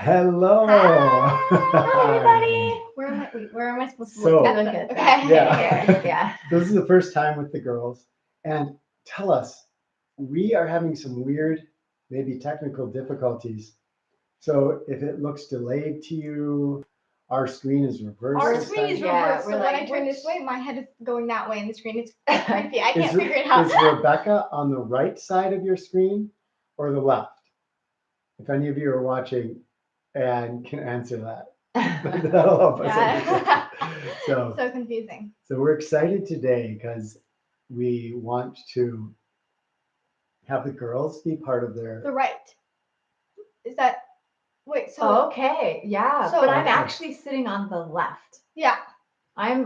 Hello. Hi, everybody. Where am I supposed to look at? Okay. Yeah. This is the first time with the girls. And tell us, we are having some weird, maybe technical difficulties. So if it looks delayed to you, our screen is reversed. Our this screen is time. reversed. So when I turn this way, my head is going that way, and the screen is creepy. I can't figure it out. Is Rebecca on the right side of your screen or the left? If any of you are watching and can answer that, that'll help us. Yeah. So confusing. So we're excited today because we want to have the girls be part of their. The right. Is that? Wait. So. Okay. Yeah. So- but I'm actually sitting on the left. Yeah.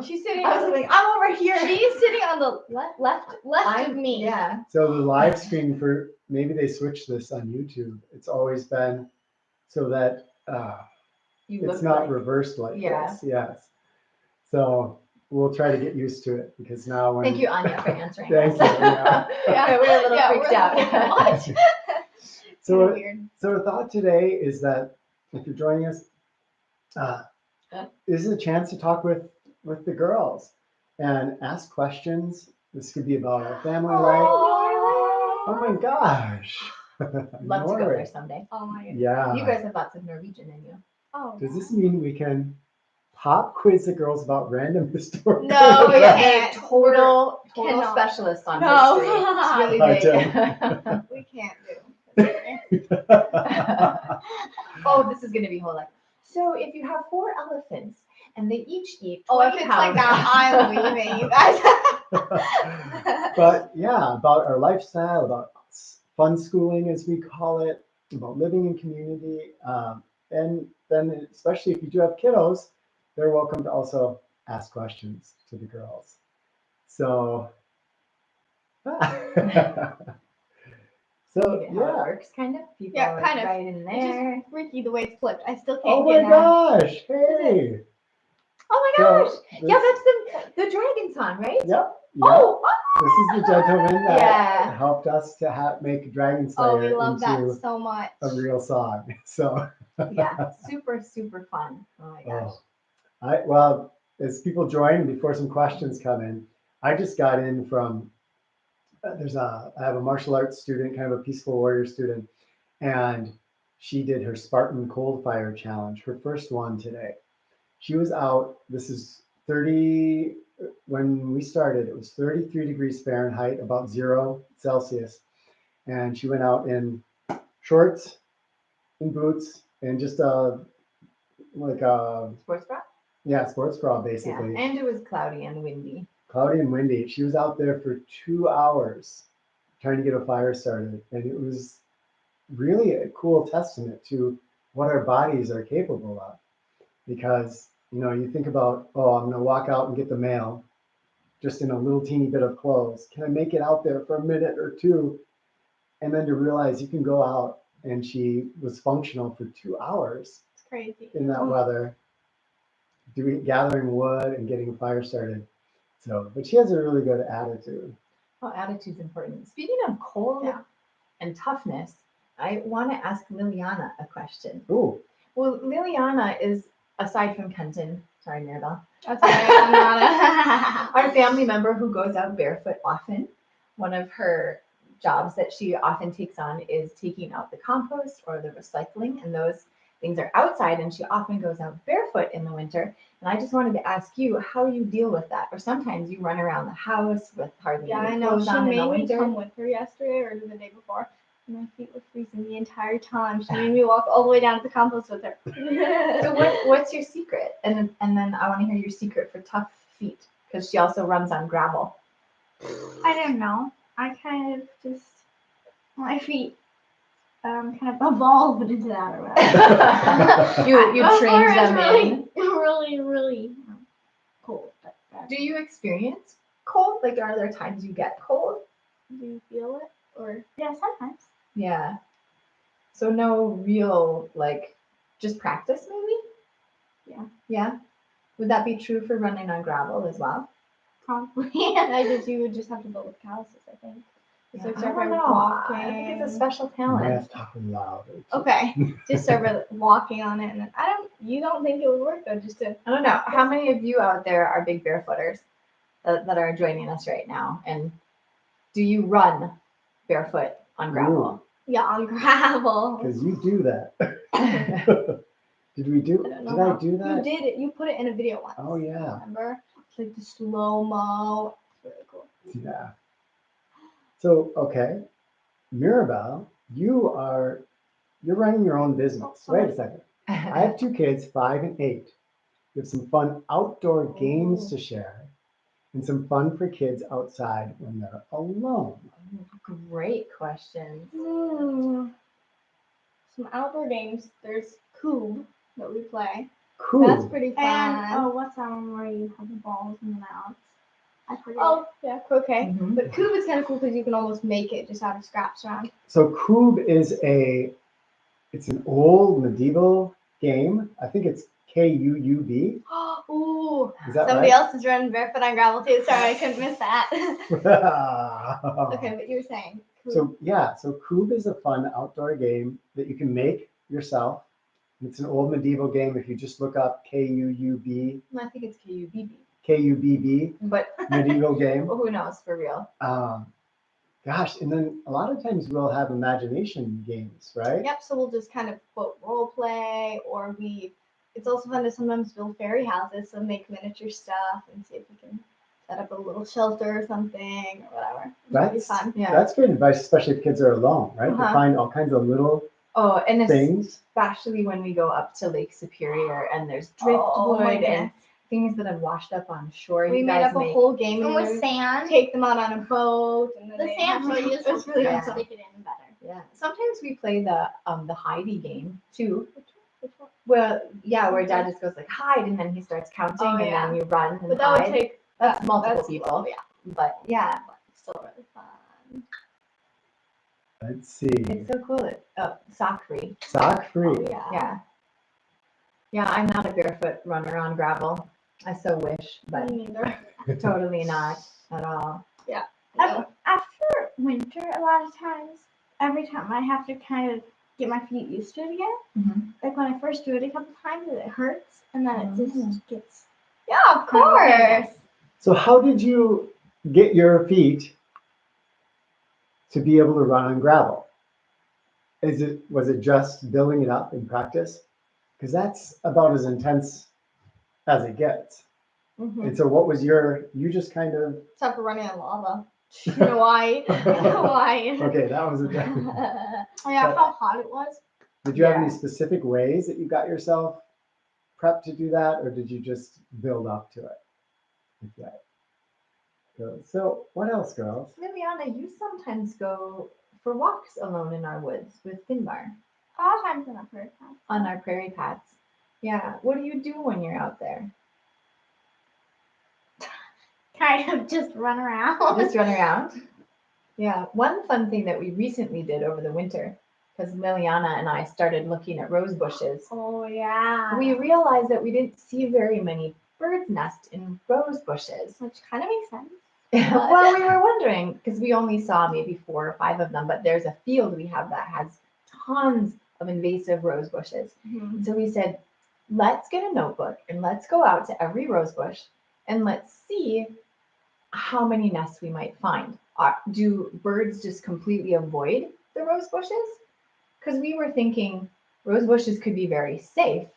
She's sitting. I was like, I'm over here. She's sitting on the left of me. Yeah. So the live stream for maybe they switched this on YouTube. It's always been so that it's not like, reversed like yeah. this. Yes. So we'll try to get used to it because now when. Thank you, Anya, for answering. Thank you. Yeah. Yeah, we're a little freaked out. What? So, weird. So the thought today is that if you're joining us, this is a chance to talk with the girls and ask questions. This could be about our family life. Oh my gosh. Love to go there someday. Oh my goodness. Yeah. You guys have lots of Norwegian in you. Oh. Does this mean we can pop quiz the girls about random historical No, we events? can't. Total Cannot. specialist on No. history. It's really I big. We can't do. Oh, this is going to be whole like. So if you have 4 elephants and they each eat 20 Oh, if it's like that, I'm leaving, you guys. But yeah, about our lifestyle, about funschooling as we call it, about living in community, and then especially if you do have kiddos, they're welcome to also ask questions to the girls. So, How so it yeah. works, kind of. People Yeah, are kind of. right in It's there. just freaky the way it's flipped. I still Oh can't my get that. gosh! Hey. Oh my So gosh! this- Yeah, that's the dragon song, right? Yep. Oh, This is the gentleman that Yeah. helped us to make Dragon Oh, Slayer we love that into so much. a real song. So. yeah, super, super fun. Oh my gosh. Well, as people join, before some questions come in, I just got in from, I have a martial arts student, kind of a peaceful warrior student, and she did her Spartan Cold Fire Challenge, her first one today. She was out, this is 30, when we started, it was 33 degrees Fahrenheit, about 0 Celsius. And she went out in shorts and boots and just like a Sports bra? yeah, sports bra basically. Yeah, and it was cloudy and windy. Cloudy and windy. She was out there for 2 hours trying to get a fire started. And it was really a cool testament to what our bodies are capable of. Because, you think about, I'm going to walk out and get the mail just in a little teeny bit of clothes. Can I make it out there for a minute or two? And then to realize you can go out, and she was functional for 2 hours It's crazy. in that weather, gathering wood and getting a fire started. So, but she has a really good attitude. Well, attitude's important. Speaking of cold and toughness, I want to ask Liliana a question. Ooh. Well, Liliana is, aside from Kenton, sorry, Mirabelle, That's okay. I'm not our family member who goes out barefoot often. One of her jobs that she often takes on is taking out the compost or the recycling, and those things are outside, and she often goes out barefoot in the winter. And I just wanted to ask you how you deal with that. Or sometimes you run around the house with hardly Yeah, any I know. clothes She on in made the me winter. come with her yesterday or the day before. And my feet were freezing the entire time. She made me walk all the way down to the compost with her. So what's your secret? And then I want to hear your secret for tough feet, because she also runs on gravel. I don't know. I kind of just, my feet kind of evolved into that or whatever. You Before trained it was them in. really cold. Do you experience cold? Like, are there times you get cold? Do you feel it? Or yeah, sometimes. Yeah. So no real, like, just practice maybe? Yeah. Yeah. Would that be true for running on gravel as well? Probably. You would just have to build with calluses, I think. Just Yeah, like I start don't by know. I think it's a walking. special You might talent. have to talk louder. Okay, just start by walking on it, and then you don't think it would work though, just to. I don't know. How many of you out there are big barefooters that are joining us right now? And do you run barefoot on gravel? Yeah, on gravel. Because you do that. Did we do? I don't know Did I how- do that? You did it. You put it in a video once. Oh yeah. Remember? It's like the slow mo. It's really cool. Yeah. So okay, Mirabelle, you're running your own business. Wait a second. I have 2 kids, 5 and 8. You have some fun outdoor games to share and some fun for kids outside when they're alone. Great question. Some outdoor games. There's Cube that we play. Cool. That's pretty fun. And what's that one where you have the balls in the mouth? I forget. Oh, yeah, croquet. Mhm. But Cube is kind of cool because you can almost make it just out of scraps around. So Koob is it's an old medieval game. I think it's Kuub. Ooh, Is that somebody right? else is running barefoot on gravel too. Sorry, I couldn't miss that. Okay, but you were saying. Cube. So yeah, so Koob is a fun outdoor game that you can make yourself. It's an old medieval game. If you just look up Kuub, I think it's KUBB. Kubb, But medieval game. well, who knows for real? Gosh, and then a lot of times we'll have imagination games, right? Yep, so we'll just kind of quote role play, or it's also fun to sometimes build fairy houses, so make miniature stuff and see if we can set up a little shelter or something or whatever. That'd be fun. Yeah. That's great advice, especially if kids are alone, right? To Uh-huh. find all kinds of little Oh, and things. especially when we go up to Lake Superior and there's Oh, my driftwood and goodness. things that have washed up on shore. We You made guys up a make whole game And and with we sand, take them out on a boat. And then the they sand's have- really it useful was to really Yeah. fun. stick it in better. Yeah. Sometimes we play the Heidi game too. Which one? Well, yeah, where dad just goes like hide and then he starts counting Oh, and yeah. then you run and But that would hide. take That's multiple that's people. slow, yeah, But yeah, but still really fun. Let's see. it's so cool. Sock free. Sock free. Oh, yeah. Yeah. Yeah, I'm not a barefoot runner on gravel. I so wish, but Me neither. totally not at all. Yeah. After winter, a lot of times, every time I have to kind of get my feet used to it again. Mhm. Like when I first do it a couple times, it hurts, and then it just gets. Yeah, of course. So how did you get your feet to be able to run on gravel? Was it just building it up in practice? Because that's about as intense as it gets. Mm-hmm. And so what was you just kind of, Except for running on lava in Hawaii. Hawaii. okay, that was Oh yeah, how hot it was. Did you have Yeah. any specific ways that you got yourself prepped to do that, or did you just build up to it? Okay. Good. So what else, girls? Liliana, you sometimes go for walks alone in our woods with Finbar A lot of times in a prayer time. on our prairie paths. Yeah. What do you do when you're out there? Kind of just run around. Just run around? Yeah. One fun thing that we recently did over the winter, because Liliana and I started looking at rose bushes, Oh yeah. we realized that we didn't see very many birds' nests in rose bushes. Which kind of makes sense. Well, we were wondering because we only saw maybe 4 or 5 of them, but there's a field we have that has tons of invasive rose bushes. Mm-hmm. So we said, let's get a notebook and let's go out to every rose bush and let's see how many nests we might find. Do birds just completely avoid the rose bushes? Because we were thinking rose bushes could be very safe,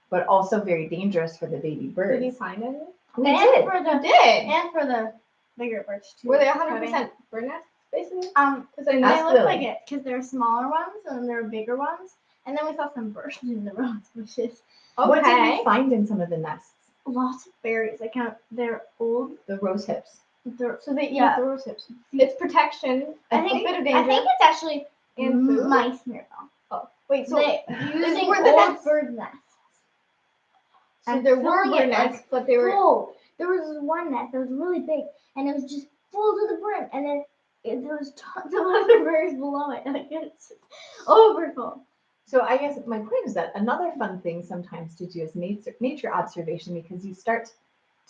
but also very dangerous for the baby birds. Did you find any? We and did. for the Did. and for the bigger birds too. Were they Cutting. 100% bird nests, basically? Because they Ask look Lily. like it. Because there are smaller ones and then there are bigger ones, and then we saw some birds in the rose bushes. What did Okay. we find in some of the nests? Lots of berries. Like they're old. The rose hips. So they eat Yeah. the rose hips. It's protection. I a think bit of I danger. think it's actually And food? mice, Mirabelle. Wait, so, They using were the old nests- bird nests. so and there were filling bird it, like, nests, but they were Full. There was this one nest that was really big, and it was just full to the brim, and then there was tons of other birds below it. Like it's overfull. So I guess my point is that another fun thing sometimes to do is nature observation, because you start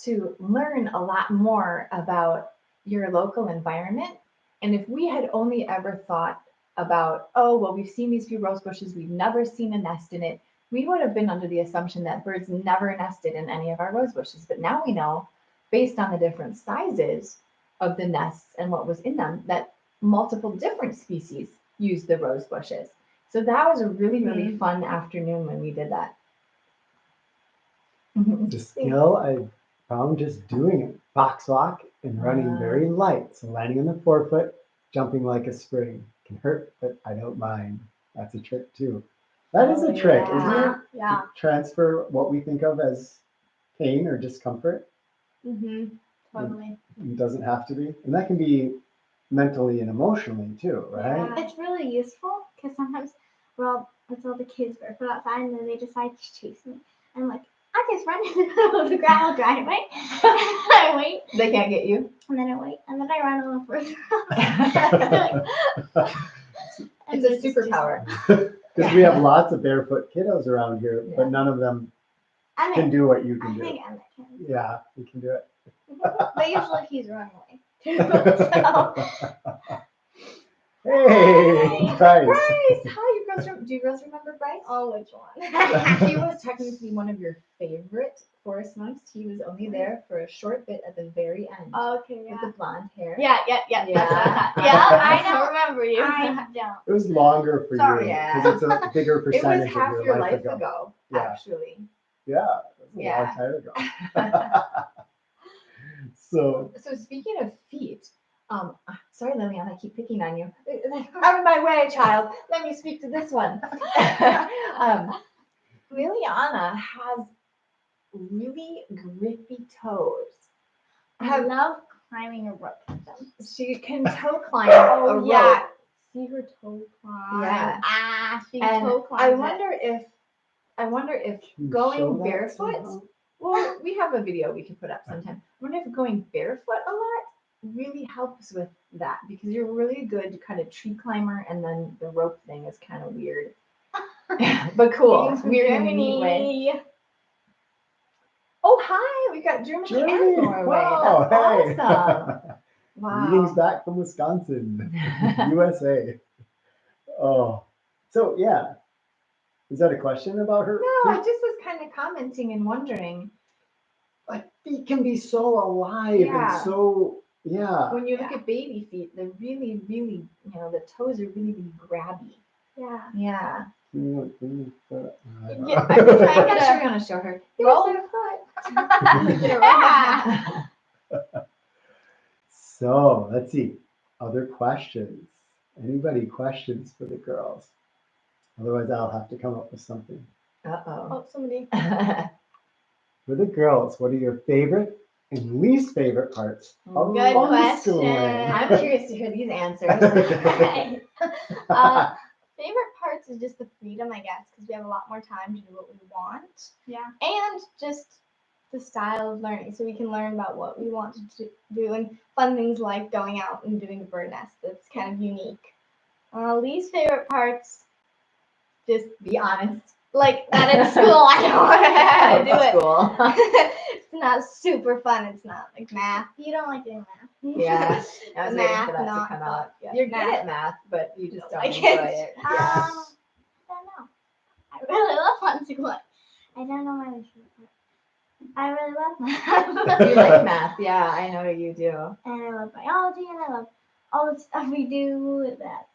to learn a lot more about your local environment And if we had only ever thought about, oh, well, we've seen these few rose bushes, we've never seen a nest in it, we would have been under the assumption that birds never nested in any of our rose bushes. But now we know, based on the different sizes of the nests and what was in them, that multiple different species use the rose bushes. So that was a really, really fun afternoon when we did that. The skill I found just doing it. Box walk and running very light. So landing on the forefoot, jumping like a spring. Can hurt, but I don't mind. That's a trick too. That is a trick, isn't it? Yeah. Transfer what we think of as pain or discomfort. Totally. It doesn't have to be. And that can be mentally and emotionally too, right? Yeah. It's really useful because sometimes it's all the kids barefoot outside and then they decide to chase me. I'm like, I just run in the middle of the gravel driveway. I wait. They can't get you. And then I wait. And then I run a little further. It's a superpower. Because we have lots of barefoot kiddos around here, but none of them can do what you I can do. think Emmett can. Yeah, you can do it. But usually he's running away. Hey, Bryce. Bryce! Hi, you girls. Do you girls remember Bryce? Oh, which one? He was technically one of your favorite forest monks. He was only there for a short bit at the very end Okay, with the blonde hair. Yeah. Yeah. I don't remember you. I don't. It was longer for Sorry, you yeah. because it's a bigger It was percentage half of your life life ago. ago, Yeah. actually. Yeah, it was a Yeah. long time ago. So So speaking of feet, sorry, Liliana, I keep picking on you. Out of my way, child. Let me speak to this one. Liliana has really grippy toes. I love climbing a rope with them. She can toe climb a rope. yeah. See her toe climb. Yeah. She And toe climbs. I wonder if can you show going that barefoot. somehow? Well, we have a video we could put up sometime. I wonder if going barefoot a lot really helps with that because you're really good kind of tree climber, and then the rope thing is kind of weird, but cool. Greetings from Weird in a neat way. Germany. Oh, hi! We got Germany and Norway. Wow, That's hey. awesome. Wow. Greetings back from Wisconsin, USA. Oh, so yeah. Is that a question about her? No, I just was kind of commenting and wondering. Like feet can be so alive Yeah. and so When you look at baby feet, they're really, really, the toes are really, really grabby. Yeah. Yeah. I don't Yeah, know. I'm just I trying guess to you're gonna show her. roll. Here's their foot. Yeah. So let's see. Other questions? Anybody questions for the girls? Otherwise, I'll have to come up with something. Uh-oh. Oh, somebody. For the girls, what are your favorite and least favorite parts of Good homeschooling? I'm curious to hear these answers. Okay. Favorite parts is just the freedom, I guess, because we have a lot more time to do what we want. Yeah. And just the style of learning, so we can learn about what we want to do and fun things like going out and doing a bird nest that's kind of unique. Least favorite parts, just Be honest. like that at school. I don't want to do it. School. It's not super fun. It's not like math. You don't like doing math. Yeah. I was waiting Math, for that to not come fun. out. Yeah, You're math. good at math, but you just don't I enjoy can't. it. I Yeah. don't know. I really love homeschooling. I don't know my favorite part. I really love math. You like math. Yeah, I know you do. And I love biology, and I love all the stuff we do with that.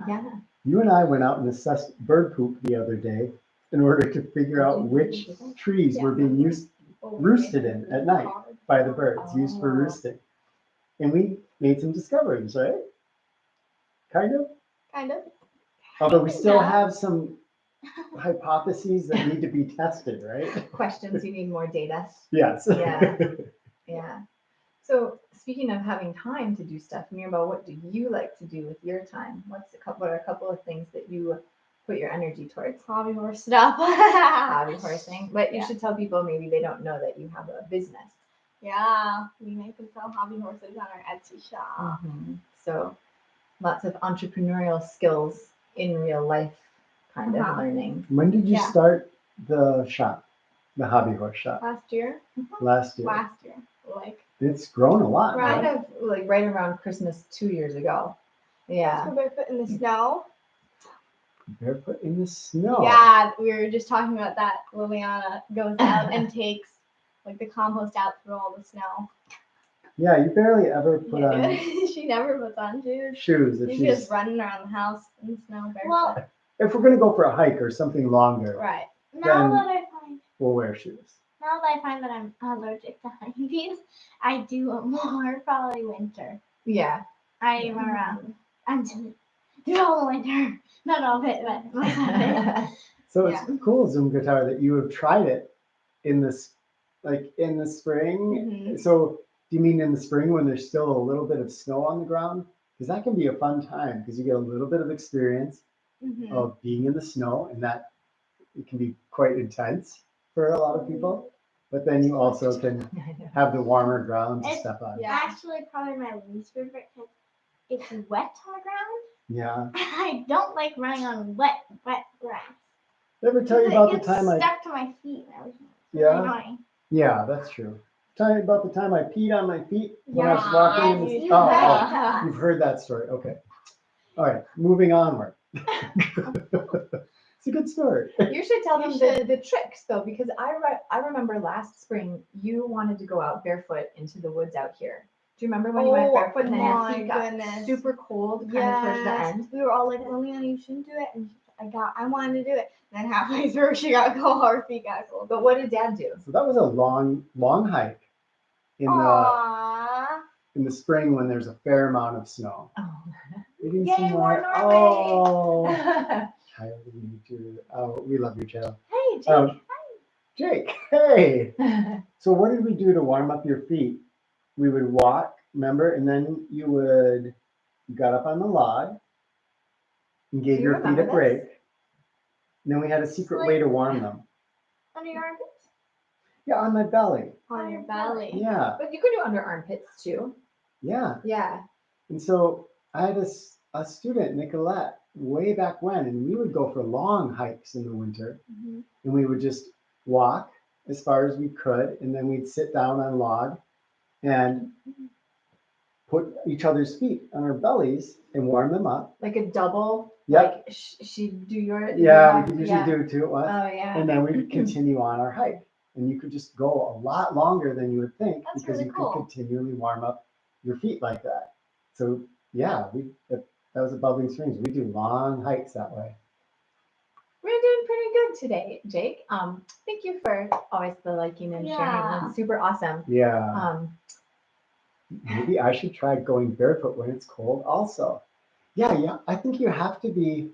Yeah. You and I went out and assessed bird poop the other day in order to figure out which trees were being roosted in at night by the birds, used for Oh. roosting. And we made some discoveries, right? Kind of. Kind of. Although we still Yeah. have some hypotheses that need to be tested, right? Questions, you need more data. Yes. Yeah. Yeah. So speaking of having time to do stuff, Mirabelle, what do you like to do with your time? What are a couple of things that you put your energy towards? Hobby horse stuff. Hobby horsing. But you Yeah. should tell people maybe they don't know that you have a business. Yeah, we make and sell hobby horses on our Etsy shop. So lots of entrepreneurial skills in real life kind of learning. When did you Yeah. start the shop, the hobby horse shop? Last year. Last year. Last year. Like It's grown a lot. Right. Kind of like right around Christmas 2 years ago. Yeah. Let's go barefoot in the snow. Barefoot in the snow. Yeah, we were just talking about that. Liliana goes out and takes like the compost out through all the snow. Yeah, you barely ever put Yeah, on she never puts on shoes. shoes if She's she's just running around the house in the snow barefoot. Well, if we're gonna go for a hike or something longer, Right. now Then- that I find we'll wear shoes. now that I find that I'm allergic to honeybees, I do it more probably winter. Yeah. I am until do all the winter, not all of it, but most of it. So it's cool, Zoom guitar, that you have tried it in this, like in the spring. Mhm. So do you mean in the spring when there's still a little bit of snow on the ground? Because that can be a fun time because you get a little bit of experience Mhm. of being in the snow, and that it can be quite intense for a lot of people. But then you also can have the warmer ground to It's- step on. Yeah. Actually, probably my least favorite because it's wet on the ground. Yeah. I don't like running on wet grass. Did I ever tell you It about the gets time I? stuck to my feet. That was Yeah? really annoying. Yeah, that's true. Tell you about the time I peed on my feet when I was Yeah. walking in the. Yes, Oh, yeah. you've heard that story. Okay. All right, moving onward. It's a good story. You should tell You them should. the tricks though, because I remember last spring you wanted to go out barefoot into the woods out here. Do you remember when you went Oh, barefoot and then your my feet got goodness. super cold kind of towards the Yes. end? We were all like, Liliana, you shouldn't do it. And I wanted to do it. And then halfway through, she got cold. Her feet got cold. But what did Dad do? So that was a long hike in Aww. the spring when there's a fair amount of snow. Oh. We didn't Yay, see more more. Norway! Oh, child, we love you, child. Hey, Jake. Jake, hey. So what did we do to warm up your feet? We would walk, remember, and then you got up on the log and gave Do you your feet a remember break. this? And then we had a secret way to warm them. Under your armpits? Yeah, on my belly. On your belly. Yeah, But you could do under armpits too. yeah. Yeah. And so I had a student, Nicolette, way back when, and we would go for long hikes in the winter, Mhm. and we would just walk as far as we could, and then we'd sit down on a log and put each other's feet on our bellies and warm them up. Like a double. Yep. Like she'd do your. Yeah, we could usually do 2 at once. Oh yeah. And then we'd continue on our hike. And you could just go a lot longer than you would think That's because really you cool. could continually warm up your feet like that. So yeah, that was at Bubbling Springs. We do long hikes that way. We're doing pretty good today, Jake. Thank you for always the liking and sharing. Yeah. It's super awesome. Yeah. Maybe I should try going barefoot when it's cold also. Yeah. I think you have to be,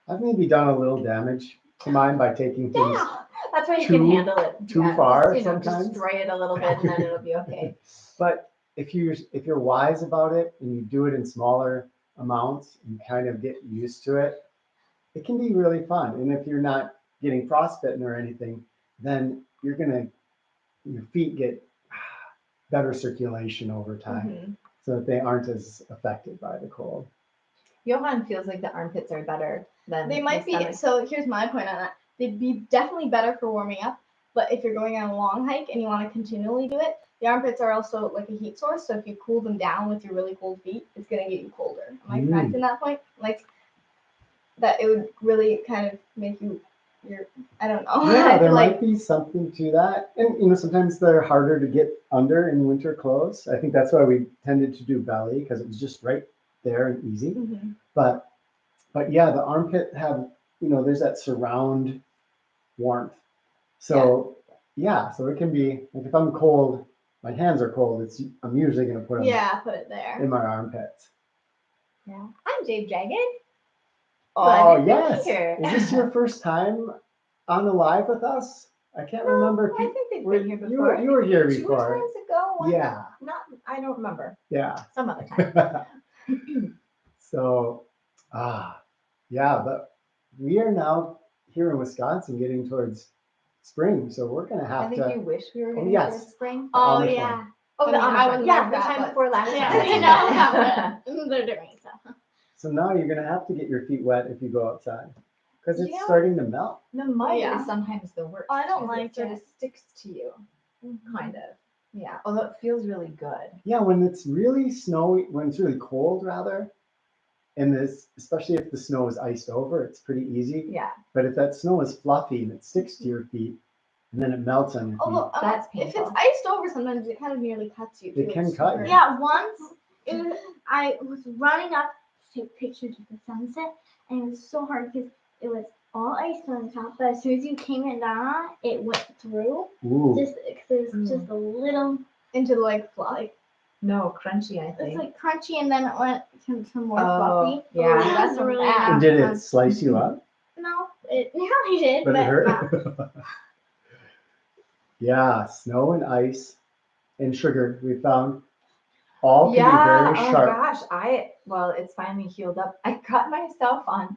I've maybe done a little damage to mine by taking things. Yeah, that's why you Too- can handle it. too Yeah, far just, sometimes. destroy it a little bit and then it'll be okay. But if you're wise about it and you do it in smaller amounts and kind of get used to it, it can be really fun. And if you're not getting frostbitten or anything, then your feet get better circulation over time Mhm. so that they aren't as affected by the cold. Johan feels like the armpits are better than They might the be. stomach. So here's my point on that. They'd be definitely better for warming up. But if you're going on a long hike and you want to continually do it, the armpits are also like a heat source. So if you cool them down with your really cold feet, it's going to get you colder. Am I correct in that point? Like that it would really kind of make I don't know. Yeah, I there feel might be something to that. And sometimes they're harder to get under in winter clothes. I think that's why we tended to do belly because it was just right there and easy. Mhm. But yeah, the armpit have, there's that surround warmth. So so it can be like if I'm cold, my hands are cold, I'm usually gonna put them Yeah, put it there. in my armpits. Yeah. I'm Jade Dragon. Oh Glad to be yes. here. Is this your first time on the live with us? I can't remember. I think they've Were- been here you before. were- you were here Two before. times ago. one Yeah. time? Not. I don't remember. Yeah. Some other time. So, but we are now here in Wisconsin getting towards spring. So we're going to I have think to, you wish we were Oh, going to yes. the spring. Oh Amish one. yeah. Oh, I the mean, Amish I one. would Yeah, love the that, time but- before last Yeah, time. you know, they're doing so. so now you're going to have to get your feet wet if you go outside because it's You know- starting to melt. The mud Yeah. is sometimes the worst. I don't because like it. Sort it. of sticks to you, kind of. Yeah, although it feels really good. Yeah, when it's really snowy, when it's really cold rather, and this, especially if the snow is iced over, it's pretty easy. Yeah, But if that snow is fluffy and it sticks to your feet, and then it melts on your feet, Although That's if it's painful. iced over, sometimes it kind of nearly cuts you. It too. can It's cut super- you. Yeah, once I was running up to take pictures of the sunset, and it was so hard because it was all iced on top, but as soon as you came in down, it went through. ooh, Just because it was just a little. into like fluffy. no, crunchy, I It's think. like crunchy, and then it went to more Oh, fluffy. yeah. Ooh, that's That's really bad. and did it slice you up? No, it nearly did, But it not. hurt. Yeah, snow and ice and sugar we found all can be very oh sharp. gosh, well, it's finally healed up. I cut myself on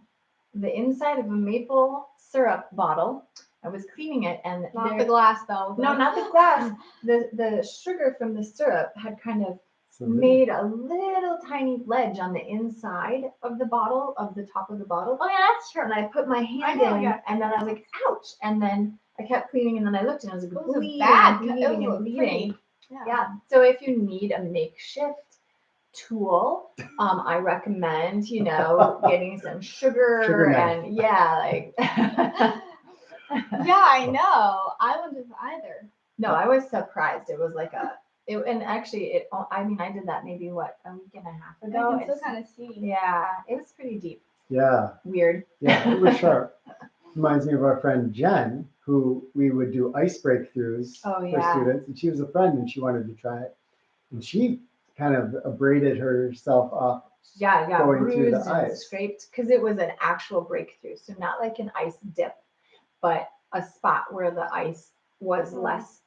the inside of a maple syrup bottle. I was cleaning it, and Not the glass though. no, not the glass. The sugar from the syrup had kind of So made a little tiny ledge on the inside of the bottle, of the top of the bottle. Oh yeah, that's true. And I put my hand know, in, yeah. and then I was like, ouch. And then I kept cleaning, and then I looked, and I was like, It was a bleeding, bad cut. bleeding, It and was bleeding. pretty. Yeah. So if you need a makeshift tool, I recommend, getting some sugar, Sugar knife. and yeah, like. Yeah, I know. I wouldn't have either. No, I was surprised. It was like and actually, I mean, I did that maybe a week and a half ago. I can still It's- kind of see. yeah, it was pretty deep. Yeah, Weird. yeah, it was sharp. Reminds me of our friend Jen, who we would do ice breakthroughs Oh, for yeah. students, and she was a friend and she wanted to try it. And she kind of abraded herself up. Yeah, Going through the bruised and ice. scraped because it was an actual breakthrough. So not like an ice dip, but a spot where the ice was less,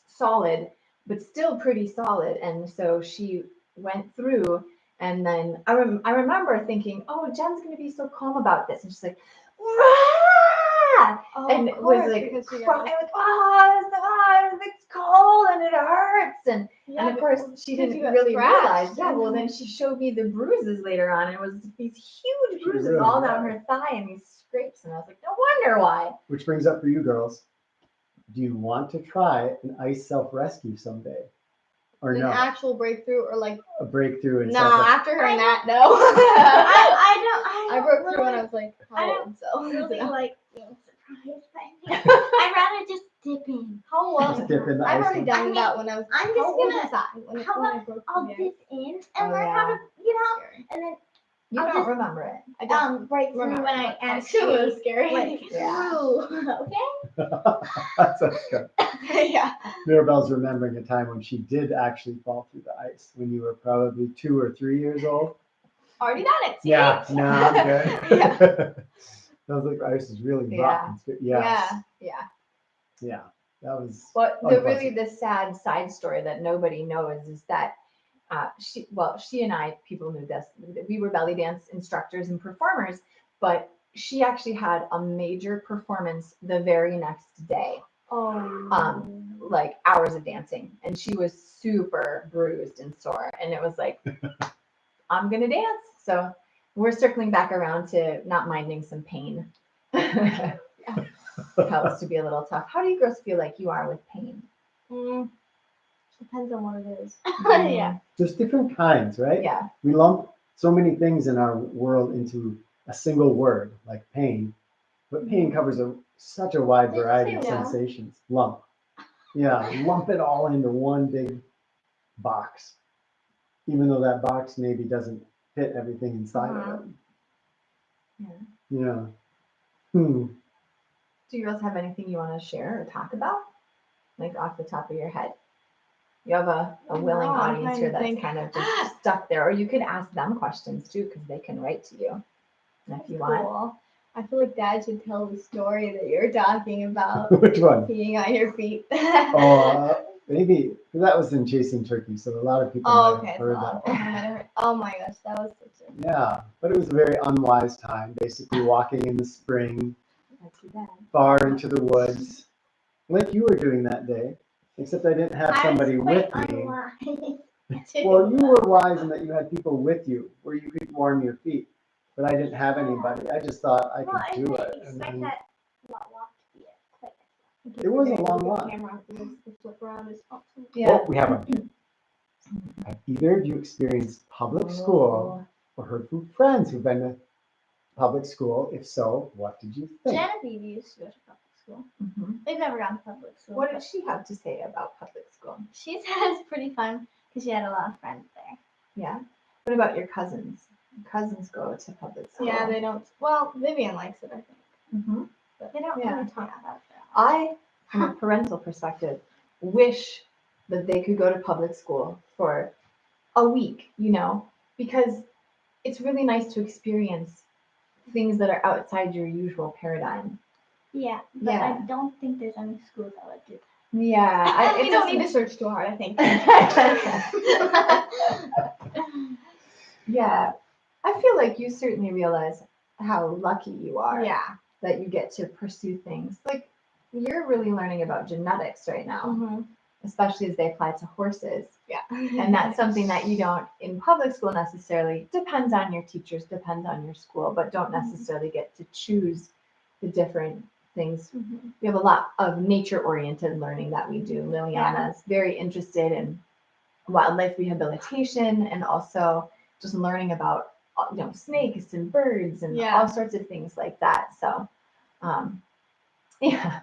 solid, but still pretty solid. And so she went through, and then I remember thinking, oh, Jen's gonna be so calm about this, and she's like, "Rah!" Oh, and of it was course, like, because she crying, got- like, it's cold and it hurts, and Yeah, of course, she because didn't you got really scratched. realize. Yeah, well, then she showed me the bruises later on, and it was these huge She bruises really all down got her thigh and these scrapes, and I was like, no wonder why. Which brings up for you girls, do you want to try an ice self-rescue someday? Or An no? actual breakthrough or like A breakthrough in no, self-rescue? after hearing that, no. I I don't broke through when I really, was like I how don't old, so really no. like being surprised by things. I'd rather just dip in. How long? Just dip in the I've ice already one. done I mean, that when I was. I'm how just old gonna- was I when, how when I about broke I'll through the ice? dip in Oh, and learn how to, and then You I'll don't just- remember it. I don't break through remember when I what part. It was actually scary. went Yeah. through. Okay. That's good. Yeah. Mirabelle's remembering a time when she did actually fall through the ice when you were probably 2 or 3 years old. Already done it. See? Yeah, no, I'm good. Sounds like the ice is really rough. Yeah. And yes. Yeah. Yeah, that was. But unpleasant. the sad side story that nobody knows is that she and I, people knew this, we were belly dance instructors and performers, but she actually had a major performance the very next day, Oh. like hours of dancing, and she was super bruised and sore, and it was like, I'm gonna dance. So we're circling back around to not minding some pain. Helps to be a little tough. How do you girls feel like you are with pain? Depends on what it is. Yeah. There's different kinds, right? Yeah. We lump so many things in our world into a single word, like pain. But pain covers such a wide Did you variety say of lump? sensations. Lump. Yeah, lump it all into one big box, even though that box maybe doesn't fit everything inside of it. Yeah. Yeah. Hmm. Do you girls have anything you want to share or talk about? Like off the top of your head? You have a willing No, I'm audience trying here to that's think. kind of just stuck there. Or you could ask them questions too, because they can write to you. And if you want. Cool. I feel like Dad should tell the story that you're talking about. Which one? Peeing on your feet. Oh, maybe that was in Chasing Turkey, so a lot of people Oh, might have okay. heard So that I one. might have heard- oh my gosh, that was such a. Yeah, but it was a very unwise time. Basically, walking in the spring, Not too bad. far into the woods, like you were doing that day. Except I didn't have somebody with me. Well, you were wise in that you had people with you where you could warm your feet, but I didn't have anybody. I just thought I could do it. And Expect then, that walk to be quite It was a long walk. Camera because the flip around is also. Oh, we have one. Have either of you experienced public school or heard from friends who've been to public school? If so, what did you think? Genevieve used to go to public school. Mhm. They've never gone to public school. What but did she have to say about public school? she said it's pretty fun because she had a lot of friends there. Yeah. What about your cousins? Cousins go to public school. Yeah, they don't. Well, Vivian likes it, I think. Mm-hmm. But they don't Yeah. really talk about that. I, from a parental perspective, wish that they could go to public school for a week, because it's really nice to experience things that are outside your usual paradigm. Yeah, but Yeah. I don't think there's any schools that would do Yeah. You don't need to search too hard, I think. Yeah. I feel like you certainly realize how lucky you are Yeah. that you get to pursue things. Like, you're really learning about genetics right now, Mm-hmm. especially as they apply to horses. Yeah. And that's something that you don't in public school necessarily. Depends on your teachers, depends on your school, but don't necessarily get to choose the different things. Mhm. We have a lot of nature-oriented learning that we do. Liliana is very interested in wildlife rehabilitation and also just learning about snakes and birds and Yeah. all sorts of things like that. So, yeah.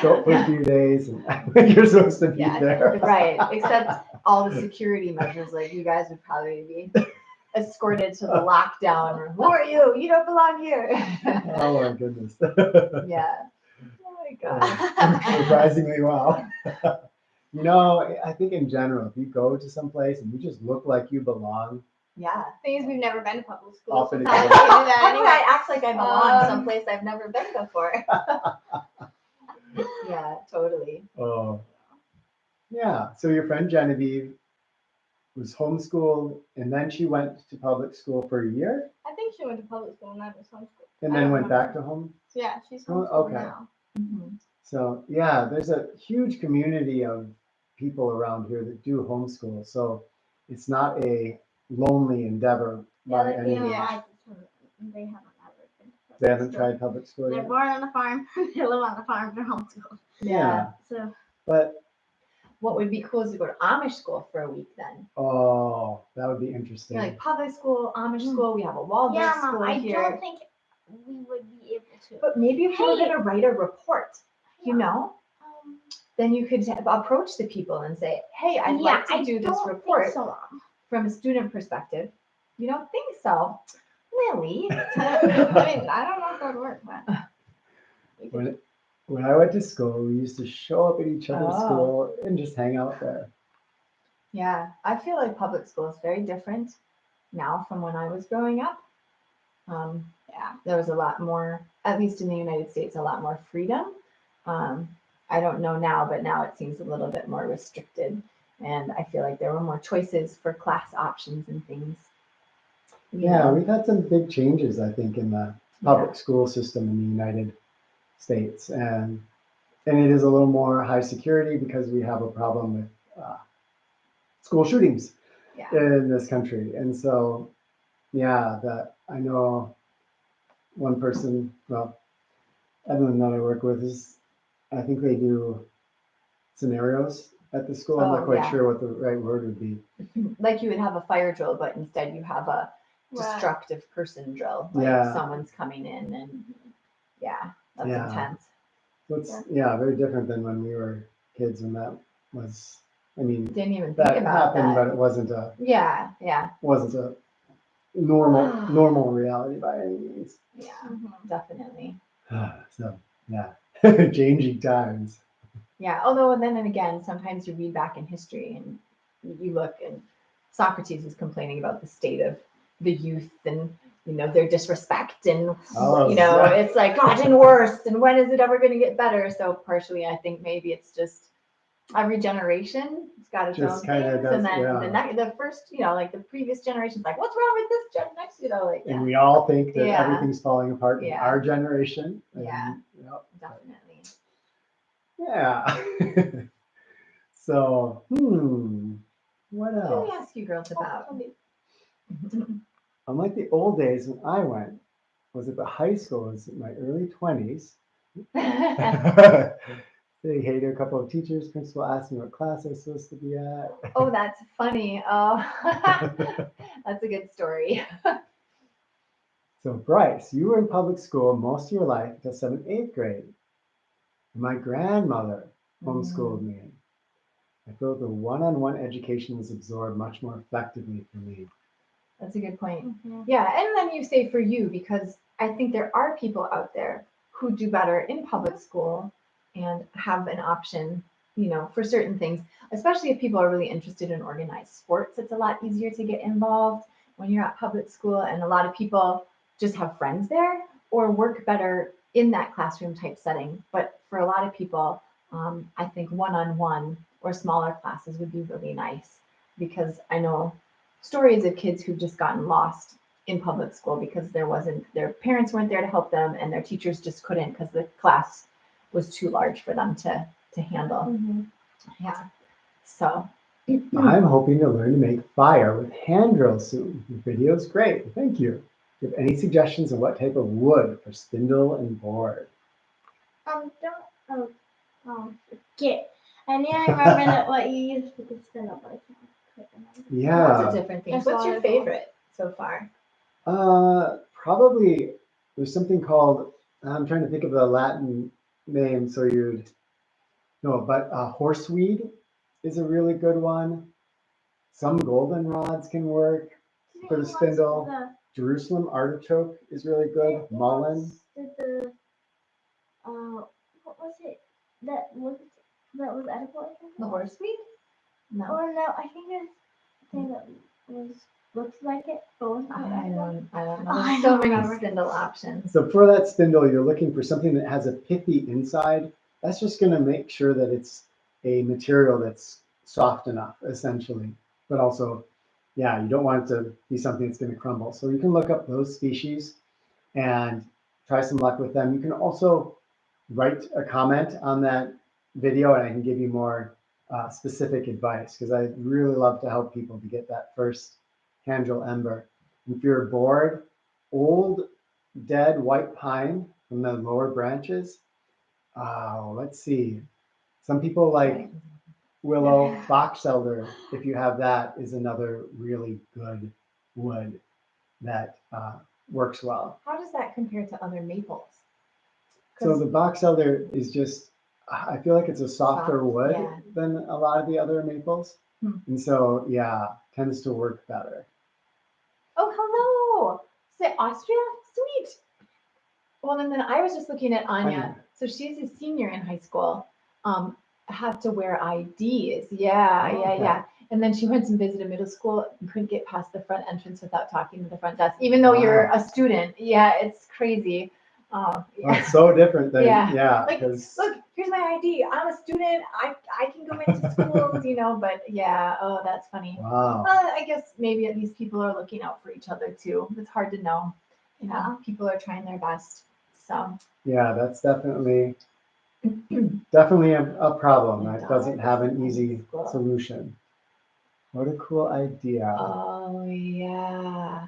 Show up for a few days and you're supposed to be Yeah, there. Right, except all the security measures, like you guys would probably be escorted to the lockdown or who are you? You don't belong here. Oh my goodness. Yeah. Oh my God. Surprisingly well. I think in general, if you go to some place and you just look like you belong, Yeah. Thing is, we've never been to public school. Often So it's how like- would we do that How do anyway? I act like I belong Um, someplace I've never been before? Yeah, totally. oh, yeah. So your friend Genevieve was homeschooled and then she went to public school for a year I think she went to public school and then was homeschooled. and I then don't went back remember. to home. So yeah, she's Oh, homeschooled okay. now. Mhm. So yeah, there's a huge community of people around here that do homeschool. So it's not a lonely endeavor Yeah, by like, any means. they haven't ever been to public They haven't school. tried public school They're yet. born on a farm. They live on the farm. They're homeschooled. Yeah, So but What would be cool is to go to Amish school for a week then. oh, that would be interesting. Like public school, Amish school, we have a Waldorf yeah, school Mom, I here. don't think we would be able to. But maybe if you were Hey. going to write a report, Um, then you could approach the people and say, hey, I'd yeah, like to I do this don't report think so, Mom. from a student perspective. You don't think so? Lily? I mean, I don't know if that would work, but we could. When I went to school, we used to show up at each other's Oh. school and just hang out there. Yeah, I feel like public school is very different now from when I was growing up. Yeah. There was a lot more, at least in the United States, a lot more freedom. I don't know now, but now it seems a little bit more restricted. And I feel like there were more choices for class options and things. You Yeah, know? we've had some big changes, I think, in the public school system in the United States. And it is a little more high security because we have a problem with school shootings Yeah. in this country. And so, yeah, that I know one person, well, Evelyn that I work with is, I think they do scenarios at the school. I'm Oh, not quite yeah. sure what the right word would be. Like you would have a fire drill, but instead you have a Right. destructive person drill. Like Yeah. someone's coming in and that's Yeah. intense. So it's, yeah, very different than when we were kids when that was, I mean, Didn't even think that about happened, but that. it wasn't a Yeah. normal reality by any means. Yeah, Mhm. definitely. So yeah, changing times. Yeah, although then and again, sometimes you read back in history and you look and Socrates is complaining about the state of the youth and their disrespect and Oh, it's like gotten worse and when is it ever going to get better? So partially I think maybe it's just every generation it's got its Just own kinda things does, and then yeah. the first like the previous generation's like what's wrong with this gen next And we all think that Yeah. everything's falling apart in Yeah. our generation. And, Yeah. yep, definitely. yeah. So, what What can we else? ask you girls about? Unlike the old days when I went, was at the high school, was in my early 20s. Say hey to a couple of teachers. Principal asked me what class I was supposed to be at. Oh, that's funny. Oh, that's a good story. So Bryce, you were in public school most of your life until 7th, 8th grade. My grandmother homeschooled me. I feel the one-on-one education was absorbed much more effectively for me. That's a good point. Mhm. Yeah, and then you say for you, because I think there are people out there who do better in public school and have an option, for certain things, especially if people are really interested in organized sports. It's a lot easier to get involved when you're at public school, and a lot of people just have friends there or work better in that classroom type setting. But for a lot of people, I think one-on-one or smaller classes would be really nice, because I know stories of kids who've just gotten lost in public school because their parents weren't there to help them, and their teachers just couldn't because the class was too large for them to handle. Mhm. Yeah. So I'm hoping to learn to make fire with hand drills soon. The video's great. Thank you. Do you have any suggestions on what type of wood for spindle and board? Forget. I need to remember what you used for the spindle, but I can't quite remember. lots Yeah. of different things. There's What's a your lot of them. favorite so far? Probably there's something called, I'm trying to think of the Latin name so you'd know, but horseweed is a really good one. Some golden rods can work for the spindle. Jerusalem artichoke is really good. Mullen. What was it that was edible? I think? The horseweed? No. Or no, I think it's the thing that looked like it, but wasn't quite I edible. don't know. Oh, I There's so don't many remember. spindle options. So for that spindle, you're looking for something that has a pithy inside. That's just going to make sure that it's a material that's soft enough, essentially. But also, yeah, you don't want it to be something that's going to crumble. So you can look up those species and try some luck with them. You can also write a comment on that video and I can give you more specific advice, because I really love to help people to get that first hand drill ember. If you're bored, old dead white pine from the lower branches. Let's see. Some people like willow, box elder. If you have that, is another really good wood that works well. How does that compare to other maples? So the box elder is just, I feel like it's a softer Soft, wood yeah. than a lot of the other maples. And so, yeah, tends to work better. Oh, hello. Say Austria? Sweet. Well, and then I was just looking at Anya. So she's a senior in high school. Have to wear IDs. Yeah. Okay. And then she went and visited middle school and couldn't get past the front entrance without talking to the front desk, even though you're a student. Yeah, it's crazy. Well, it's so different than, Yeah. Like, 'cause- look, here's my ID. I'm a student. I can go into schools, but yeah. Oh, that's funny. Wow. I guess maybe at least people are looking out for each other too. It's hard to know. People are trying their best. So Yeah, that's definitely a problem that doesn't have an easy solution. What a cool idea. Oh yeah.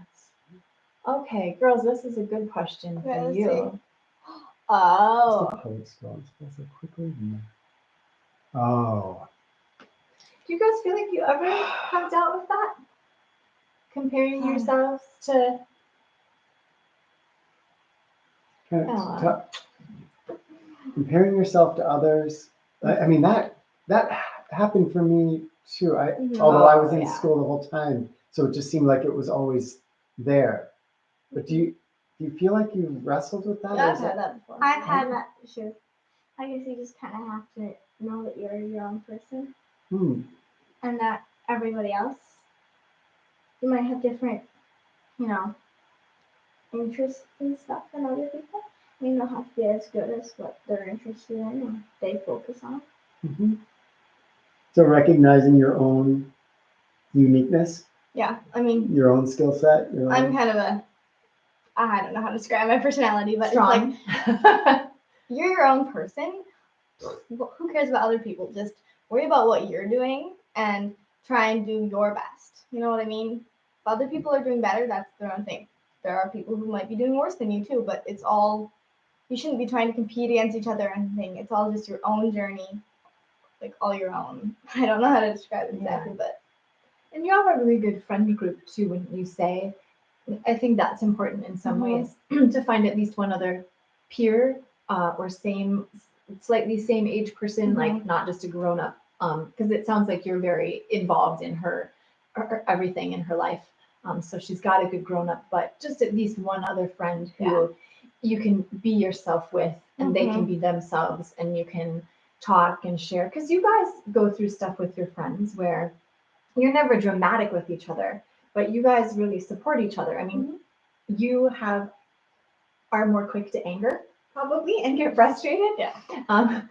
Okay, girls, this is a good question for Let's you. see. Oh. It's the public school. I'm supposed to quickly. Oh. Do you guys feel like you ever have dealt with that? Comparing yourselves to Comparing yourself to others. I mean, that happened for me too. Although I was in school the whole time, so it just seemed like it was always there. But do you feel like you wrestled with that? Yeah, I've had that before. I've had that too. I guess you just kind of have to know that you're your own person and that everybody else, you might have different, interests and stuff than other people. You don't have to be as good as what they're interested in or they focus on. Mm-hmm. So recognizing your own uniqueness. Yeah, I mean, your own skill set. I'm kind of I don't know how to describe my personality, but strong. It's like you're your own person. Who cares about other people? Just worry about what you're doing and try and do your best. You know what I mean? If other people are doing better, that's their own thing. There are people who might be doing worse than you too, but it's all you shouldn't be trying to compete against each other or anything. It's all just your own journey, like all your own. I don't know how to describe it exactly, but. And you have a really good friend group too, wouldn't you say? I think that's important in some ways to find at least one other peer or slightly same age person, like not just a grown up. Because it sounds like you're very involved in her everything in her life. So she's got a good grown up, but just at least one other friend who you can be yourself with, and they can be themselves, and you can talk and share. Because you guys go through stuff with your friends where you're never dramatic with each other, but you guys really support each other. I mean, you are more quick to anger probably and get frustrated. Yeah. And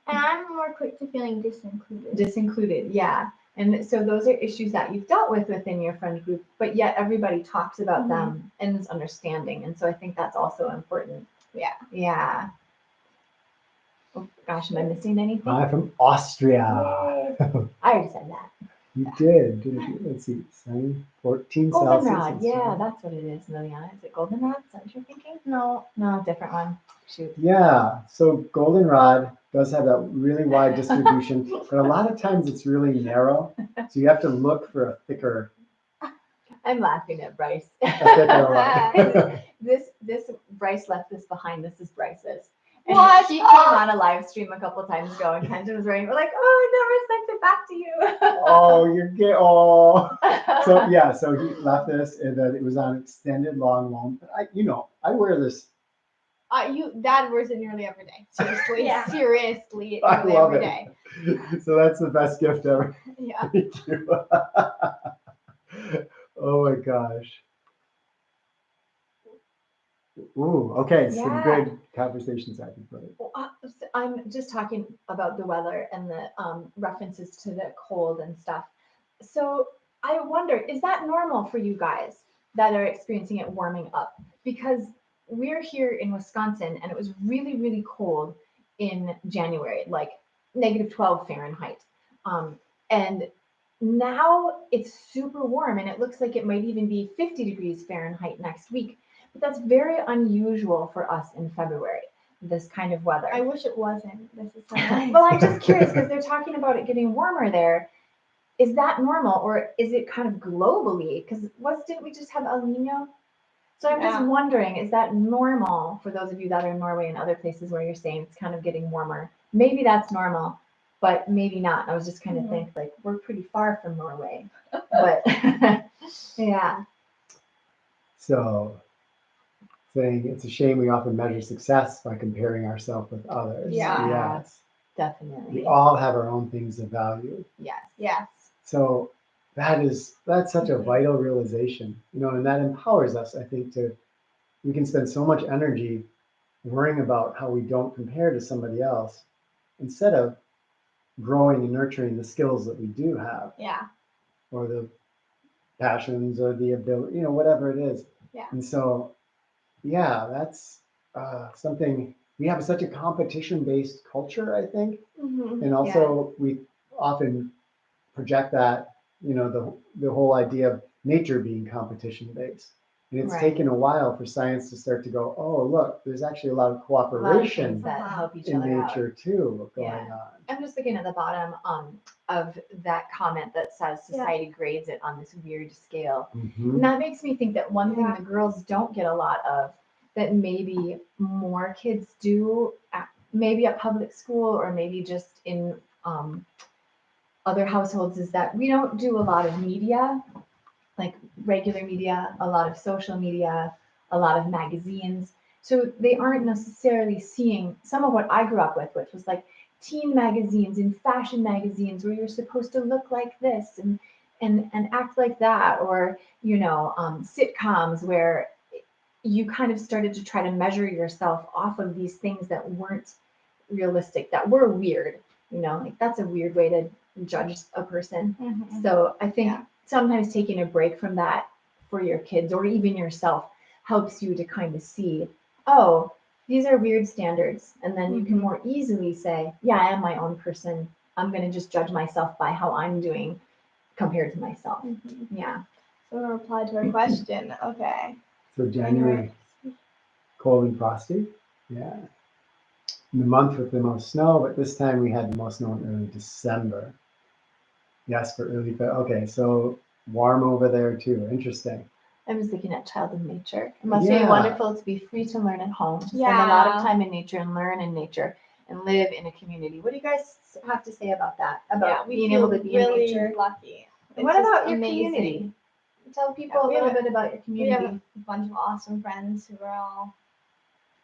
I'm more quick to feeling Disincluded, yeah. And so those are issues that you've dealt with within your friend group, but yet everybody talks about them and is understanding. And so I think that's also important. Yeah. Yeah. Oh gosh, am I missing anything? I'm from Austria. I already said that. You did, didn't you? Let's see, sunny, 14 Celsius. Goldenrod, yeah, Instagram. that's what it is, Liliana. Is it goldenrod? Is that what you're thinking? No. No, different one. Shoot. Yeah, so goldenrod does have that really wide distribution, but a lot of times it's really narrow. So you have to look for a thicker I'm laughing at Bryce. one. This Bryce left this behind. This is Bryce's. And What? She came on a live stream a couple times ago, and Kenton was wearing. We're like, oh, I never sent it back to you. Oh, you're gay. Oh. So yeah, so he left this, and then it was on extended long loan. But I wear this. Dad wears it nearly every day. Seriously. Yeah. Seriously. I Nearly love every it. day. So that's the best gift ever. Yeah. Thank you. Oh my gosh. Ooh, okay, some Yeah. good conversations I can put it. Well, I'm just talking about the weather and the references to the cold and stuff. So I wonder, is that normal for you guys that are experiencing it warming up? Because we're here in Wisconsin and it was really, really cold in January, like -12 Fahrenheit. And now it's super warm and it looks like it might even be 50 degrees Fahrenheit next week. But that's very unusual for us in February, this kind of weather. I wish it wasn't. This is so nice. Well, I'm just curious because they're talking about it getting warmer there. Is that normal or is it kind of globally? Because didn't we just have El Nino? So I'm just Yeah. wondering, is that normal for those of you that are in Norway and other places where you're saying it's kind of getting warmer? Maybe that's normal, but maybe not. I was just kind of think like we're pretty far from Norway, but yeah. So saying it's a shame we often measure success by comparing ourselves with others. Yeah. Yes. Definitely. We all have our own things of value. Yes. Yes. So that's such a vital realization, and that empowers us, I think, we can spend so much energy worrying about how we don't compare to somebody else instead of growing and nurturing the skills that we do have, Yeah. or the passions or the ability, whatever it is. Yeah. And so, yeah, that's something. We have such a competition-based culture, I think, and also we often project that, the whole idea of nature being competition-based. And it's taken a while for science to start to go, oh, look, there's actually a lot of cooperation that help each in other out. nature too going on. I'm just looking at the bottom of that comment that says society grades it on this weird scale. And that makes me think that one thing the girls don't get a lot of, that maybe more kids do, maybe at public school or maybe just in other households, is that we don't do a lot of media, like regular media, a lot of social media, a lot of magazines. So they aren't necessarily seeing some of what I grew up with, which was like teen magazines and fashion magazines where you're supposed to look like this and act like that, or sitcoms where you kind of started to try to measure yourself off of these things that weren't realistic, that were weird. Like that's a weird way to judge a person. So I think sometimes taking a break from that for your kids or even yourself helps you to kind of see, oh, these are weird standards. And then you can more easily say, yeah, I am my own person. I'm going to just judge myself by how I'm doing compared to myself. Yeah. So I'm going to reply to our question. Okay. So January, cold and frosty? Yeah. The month with the most snow, but this time we had the most snow in early December. Yes, for early, but okay, so warm over there too. Interesting. I was looking at child in nature. It must be Yeah. wonderful to be free to learn at home, to spend a lot of Yeah. time in nature and learn in nature and live in a community. What do you guys have to say about that? About we being feel able to be really in nature? lucky. And what It's just about your amazing. community? Tell people Yeah, a we have little a- bit about your We have community. a bunch of awesome friends who are all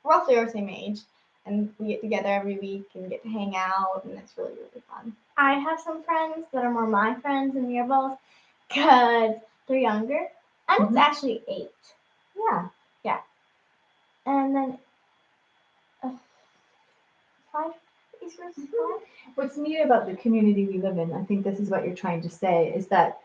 roughly our same age, and we get together every week and get to hang out, and it's really, really fun. I have some friends that are more my friends than Mirabelle's because they're younger. And it's Mhm. actually 8. Yeah. And then 5 is yours? Mhm. What's neat about the community we live in, I think this is what you're trying to say, is that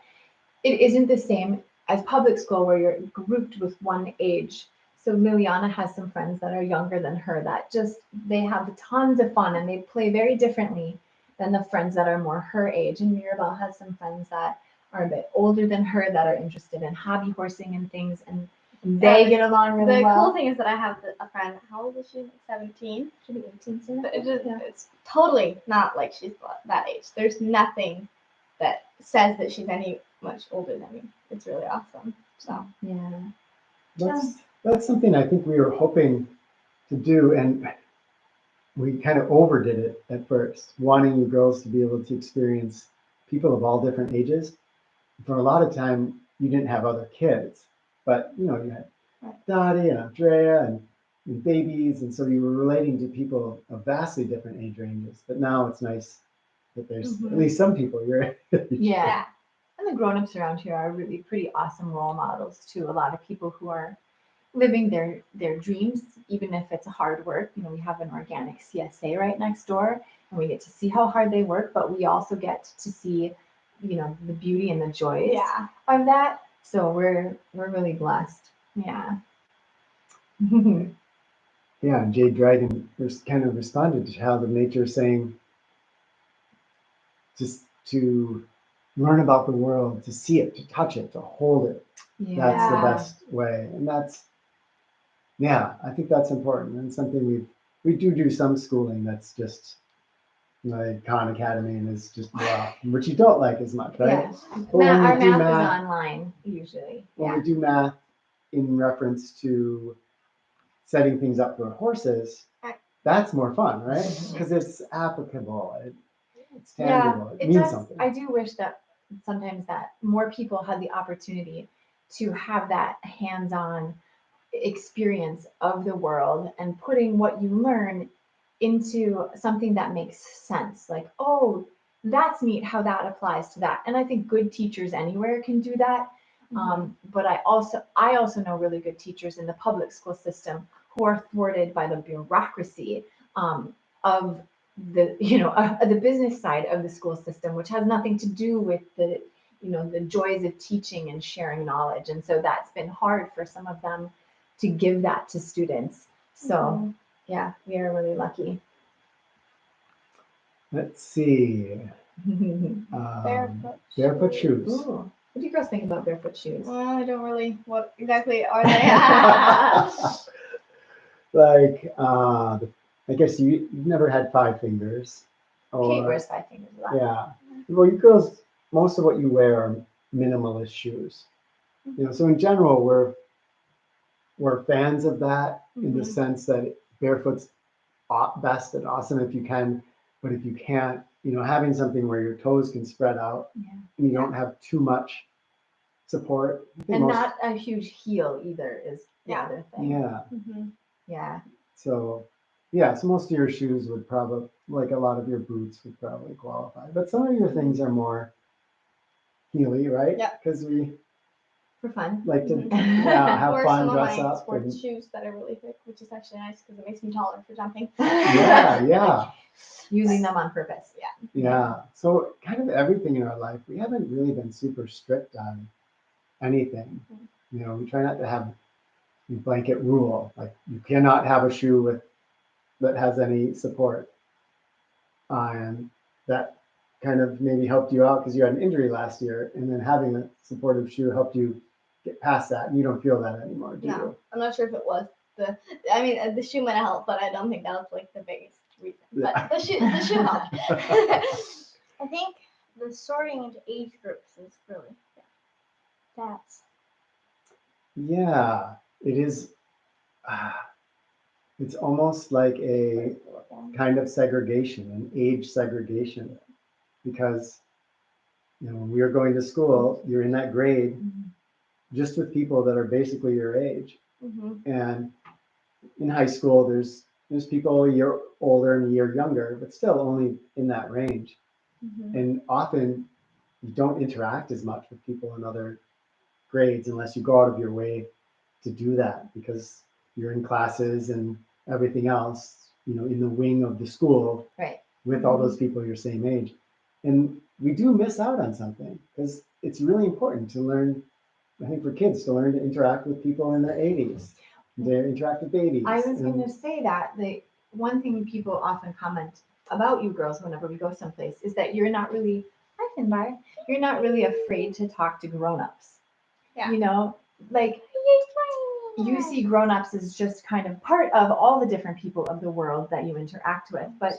it isn't the same as public school where you're grouped with one age. So Liliana has some friends that are younger than her that just they have tons of fun and they play very differently than the friends that are more her age. And Mirabelle has some friends that are a bit older than her that are interested in hobby horsing and things, and they the- get along really The well. cool thing is that I have a friend. How old is she? 17. She'll be 18 soon. But it's Yeah. totally not like she's that age. There's nothing that says that she's any much older than me. It's really awesome. So Yeah. That's something I think we were hoping to do, and we kind of overdid it at first, wanting you girls to be able to experience people of all different ages. For a lot of time, you didn't have other kids, but you had Dottie and Andrea and babies, and so you were relating to people of vastly different age ranges. But now it's nice that there's at least some people your age. Yeah. And the grown-ups around here are really pretty awesome role models too. A lot of people who are living their dreams, even if it's hard work. We have an organic CSA right next door, and we get to see how hard they work, but we also get to see, the beauty and the joys yeah, of that. So we're really blessed. Yeah. Yeah, and Jade Dragon kind of responded to Child of Nature saying just to learn about the world, to see it, to touch it, to hold it. That's the best way. And I think that's important. And something we do some schooling that's just like Khan Academy and is just which you don't like as much, right? Yeah. But when Our we do math is math, online usually. when Yeah. we do math in reference to setting things up for horses, that's more fun, right? Because it's applicable, it's tangible, it means something. I do wish that sometimes that more people had the opportunity to have that hands-on experience of the world and putting what you learn into something that makes sense. Like, oh, that's neat how that applies to that. And I think good teachers anywhere can do that. But I also know really good teachers in the public school system who are thwarted by the bureaucracy of the business side of the school system, which has nothing to do with the joys of teaching and sharing knowledge. And so that's been hard for some of them to give that to students. So yeah, we are really lucky. Let's see. Barefoot shoes. Ooh. What do you girls think about barefoot shoes? Well, I don't really. What exactly are they? Like, I guess you've never had 5 fingers. Kate wears 5 fingers a lot. Yeah. Well, you girls, most of what you wear are minimalist shoes. So in general, we're fans of that in the sense that barefoot's best and awesome if you can, but if you can't, having something where your toes can spread out and you don't have too much support. And not a huge heel either is the other thing. Yeah. Yeah. So most of your shoes would probably, like a lot of your boots would probably qualify, but some of your things are more heely, right? Yeah. Because we for fun like to have or fun, some dress of my up. sports shoes that are really thick, which is actually nice because it makes me taller for jumping. Yeah. Using them on purpose. Yeah. So kind of everything in our life, we haven't really been super strict on anything. We try not to have a blanket rule, like you cannot have a shoe that has any support. And that kind of maybe helped you out because you had an injury last year, and then having a supportive shoe helped you get past that, and you don't feel that anymore, do you? I'm not sure if it was the shoe might have helped, but I don't think that was like the biggest reason. But Yeah. the shoe helped. I think the sorting into age groups is really that's Yeah, it is. It's almost like a kind of segregation, an age segregation, because when we were going to school, you're in that grade just with people that are basically your age. And in high school, there's people a year older and a year younger, but still only in that range. And often you don't interact as much with people in other grades unless you go out of your way to do that, because you're in classes and everything else, in the wing of the school, Right. with all those people your same age. And we do miss out on something, because it's really important to learn, I think, for kids to learn to interact with people in their 80s, to interact with babies. I was going to say that the one thing people often comment about you girls whenever we go someplace is that you're not really, you're not really afraid to talk to grown-ups. Yeah. Like you see grown-ups as just kind of part of all the different people of the world that you interact with. But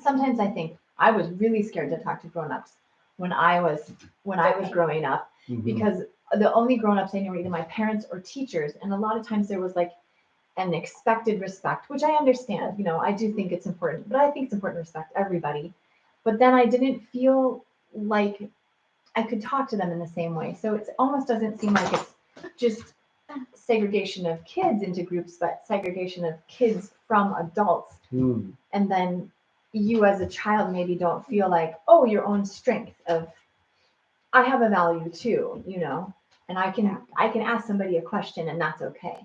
sometimes I think I was really scared to talk to grown-ups when I was growing up, because the only grown-ups I knew were either my parents or teachers. And a lot of times there was like an expected respect, which I understand, I do think it's important, but I think it's important to respect everybody. But then I didn't feel like I could talk to them in the same way. So it almost doesn't seem like it's just segregation of kids into groups, but segregation of kids from adults. And then you as a child maybe don't feel like, oh, your own strength of, I have a value too, and I can ask somebody a question and that's okay.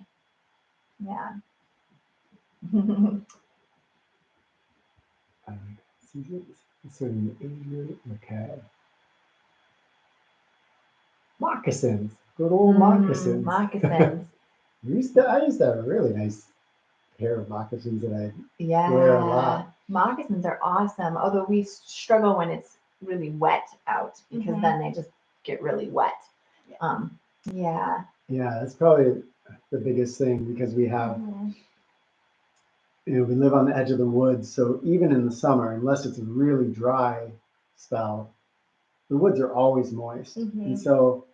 Yeah. Okay. Moccasins, good old moccasins. Moccasins. I used to have a really nice pair of moccasins that I wear a lot. Moccasins are awesome, although we struggle when it's really wet out, because then they just get really wet. Yeah, that's probably the biggest thing, because we have, we live on the edge of the woods, so even in the summer, unless it's a really dry spell, the woods are always moist. And so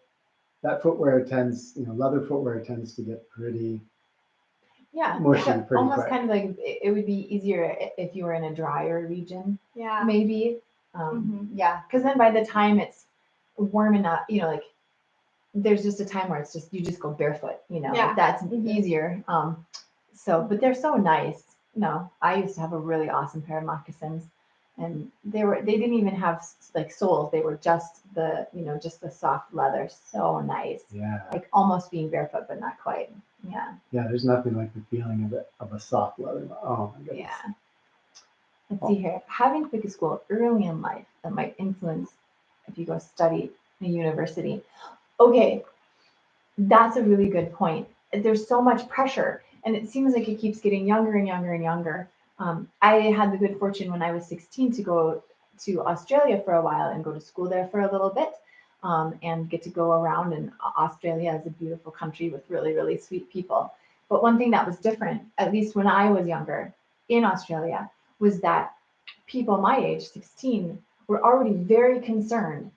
that footwear leather footwear tends to get pretty mushy pretty almost quick. kind of like it would be easier if you were in a drier region. Yeah. Maybe. Yeah, because then by the time it's warm enough, like there's just a time where it's just you just go barefoot. That's easier. But they're so nice. I used to have a really awesome pair of moccasins, and they didn't even have like soles. They were just the soft leather. So nice. Yeah. Like almost being barefoot, but not quite. Yeah. Yeah, there's nothing like the feeling of a soft leather. Oh my goodness. Yeah. Let's see here. Having to pick a school early in life that might influence if you go study in a university. Okay, that's a really good point. There's so much pressure, and it seems like it keeps getting younger and younger and younger. I had the good fortune when I was 16 to go to Australia for a while and go to school there for a little bit, and get to go around. And Australia is a beautiful country with really, really sweet people. But one thing that was different, at least when I was younger in Australia, was that people my age, 16, were already very concerned.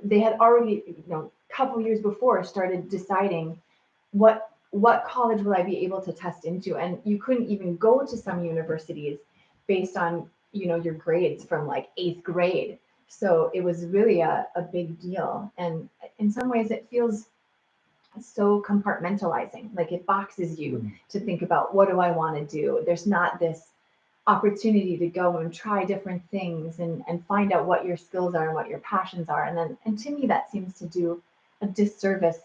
They had already, a couple years before, started deciding what college will I be able to test into. And you couldn't even go to some universities based on, your grades from like 8th grade. So it was really a big deal. And in some ways it feels so compartmentalizing, like it boxes you to think about, what do I want to do? There's not this opportunity to go and try different things and find out what your skills are and what your passions are. And to me, that seems to do a disservice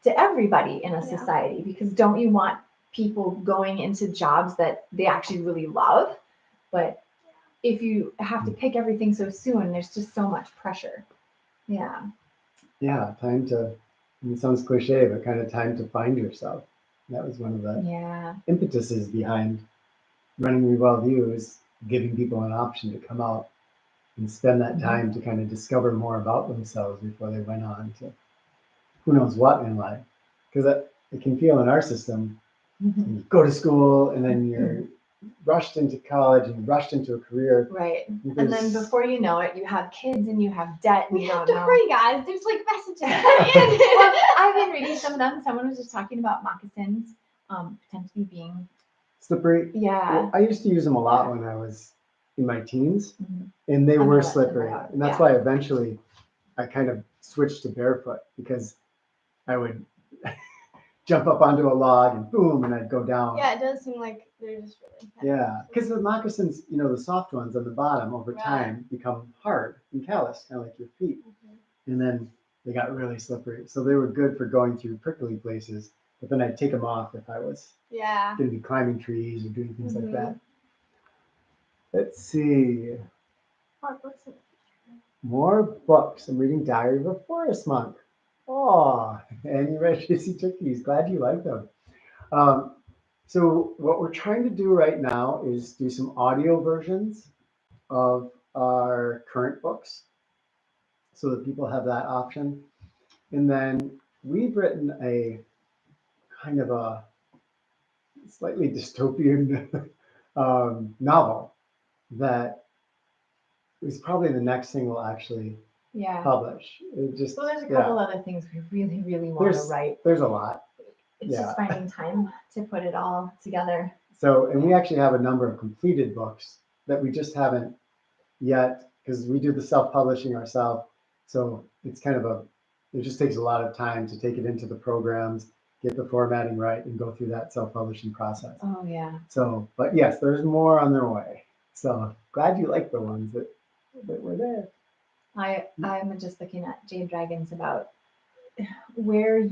to everybody in a society, because don't you want people going into jobs that they actually really love? But if you have to pick everything so soon, there's just so much pressure. Yeah. Yeah, time to, it sounds cliche, but kind of time to find yourself. That was one of the impetuses behind running ReWild U, is giving people an option to come out and spend that time to kind of discover more about themselves before they went on to who knows what in life. Because it can feel in our system, You go to school and then you're rushed into college and rushed into a career. Right. And There's- then before you know it, you have kids and you have debt and We you have don't to know. hurry, guys. There's like messages coming in. Well, I've been reading some of them. Someone was just talking about moccasins potentially being, Slippery. yeah. Well, I used to use them a lot when I was in my teens, Mhm. and they I know were that's slippery. about, And that's yeah. why eventually I kind of switched to barefoot, because I would jump up onto a log and boom, and I'd go down. Yeah, it does seem like they're just really. Yeah, because the moccasins, the soft ones on the bottom over Right. time become hard and calloused, kind of like your feet. And then they got really slippery. So they were good for going through prickly places, but then I'd take them off if I was Yeah. going to be climbing trees or doing things like Mhm. that. Let's see. More books. I'm reading Diary of a Forest Monk. Oh, and you read Kissy Turkeys. Glad you like them. So what we're trying to do right now is do some audio versions of our current books so that people have that option. And then we've written a kind of a slightly dystopian novel that is probably the next thing we'll actually Yeah. publish. It just, So there's a couple other things we really, really want to write. There's a lot. It's just finding time to put it all together. So, and we actually have a number of completed books that we just haven't yet, because we do the self-publishing ourselves. So it's kind of it just takes a lot of time to take it into the programs, get the formatting right, and go through that self-publishing process. Oh, yeah. So, but yes, there's more on their way. So glad you like the ones that were there. I'm just looking at Jade Dragons about where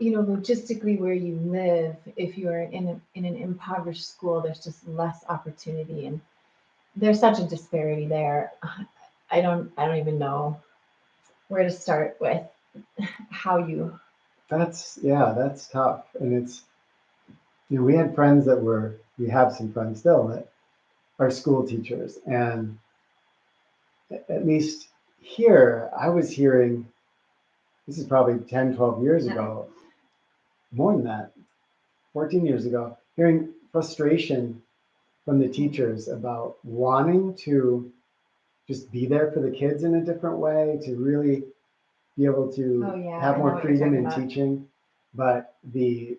logistically where you live. If you're in an impoverished school, there's just less opportunity, and there's such a disparity there. I don't even know where to start with how you. That's tough, and it's we had friends we have some friends still that are school teachers, and at least here I was hearing, this is probably 10, 12 years ago, more than that, 14 years ago, hearing frustration from the teachers about wanting to just be there for the kids in a different way, to really be able to have more freedom in teaching. But the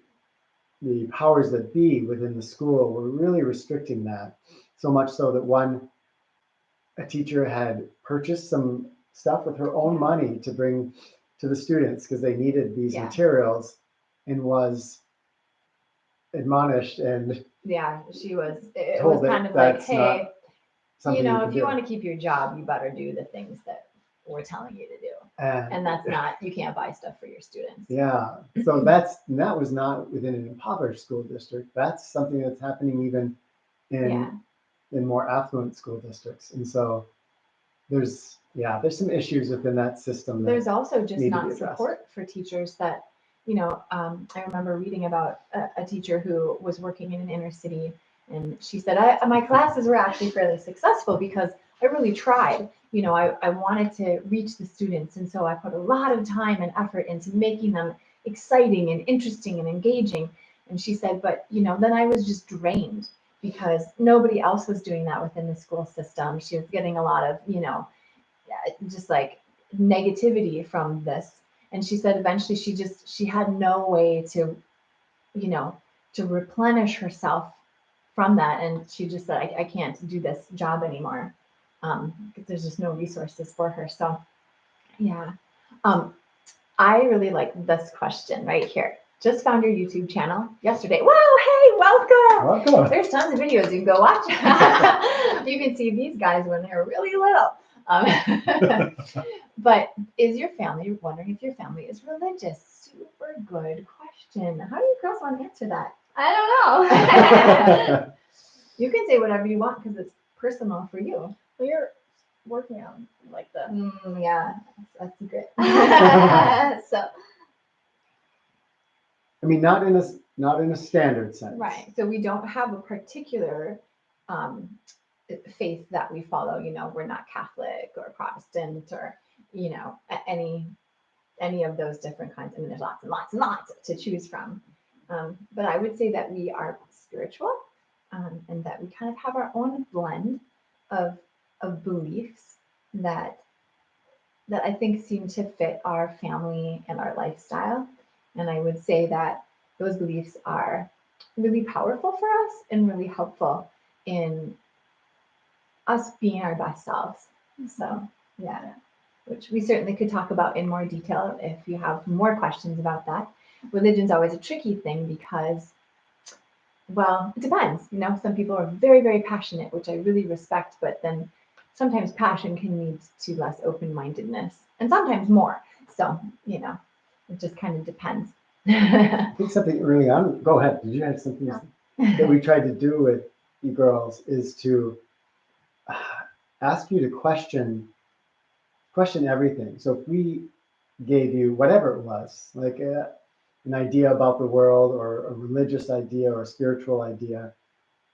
powers that be within the school were really restricting that, so much so that a teacher had purchased some stuff with her own money to bring to the students because they needed these materials, and was admonished and she was. It was kind of like, hey, if you want to keep your job, you better do the things that we're telling you to do. And that's not, you can't buy stuff for your students. Yeah. So that was not within an impoverished school district. That's something that's happening even in more affluent school districts. And so there's some issues within that system. There's also just not support for teachers that, I remember reading about a teacher who was working in an inner city, and she said, my classes were actually fairly successful because I really tried. I wanted to reach the students, and so I put a lot of time and effort into making them exciting and interesting and engaging. And she said, but then I was just drained because nobody else was doing that within the school system. She was getting a lot of, just like negativity from this. And she said eventually she had no way to, to replenish herself from that. And she just said, I can't do this job anymore. Because there's just no resources for her. So yeah. I really like this question right here. Just found your YouTube channel yesterday. Whoa, hey, welcome. There's tons of videos you can go watch. You can see these guys when they're really little. But wondering if your family is religious? Super good question. How do you girls want to answer that? I don't know. You can say whatever you want because it's personal for you. Well, you're working on like the that's secret. So I mean, not in a standard sense. Right. So we don't have a particular faith that we follow. We're not Catholic or Protestant or any of those different kinds. I mean, there's lots and lots and lots to choose from. But I would say that we are spiritual, and that we kind of have our own blend of beliefs that I think seem to fit our family and our lifestyle. And I would say that those beliefs are really powerful for us and really helpful in us being our best selves. So, yeah, which we certainly could talk about in more detail if you have more questions about that. Religion's always a tricky thing because, well, it depends. You know, some people are very, very passionate, which I really respect, but then sometimes passion can lead to less open-mindedness and sometimes more. So, you know, it just kind of depends. I think something early on, go ahead. Did you have something that we tried to do with you girls is to ask you to question everything. So if we gave you whatever it was, like an idea about the world or a religious idea or a spiritual idea,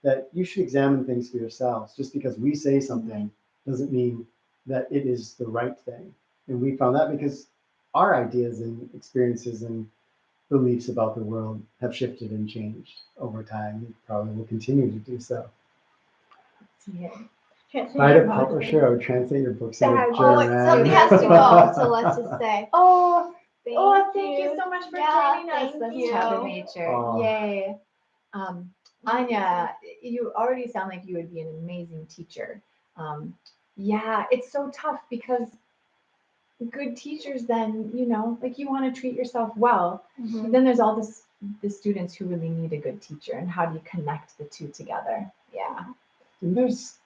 that you should examine things for yourselves. Just because we say something doesn't mean that it is the right thing. And we found that because our ideas and experiences and beliefs about the world have shifted and changed over time. It probably will continue to do so. Yeah. If I had a publisher, I would translate your books into That- German. Somebody has to go, so let's just say. Thank you so much for Yeah, joining us. thank Let's you. chat with nature. Oh. Yay. Anya, you already sound like you would be an amazing teacher. Yeah, it's so tough because good teachers then, you know, like you want to treat yourself well. But then there's all the students who really need a good teacher, and how do you connect the two together? Yeah. And there's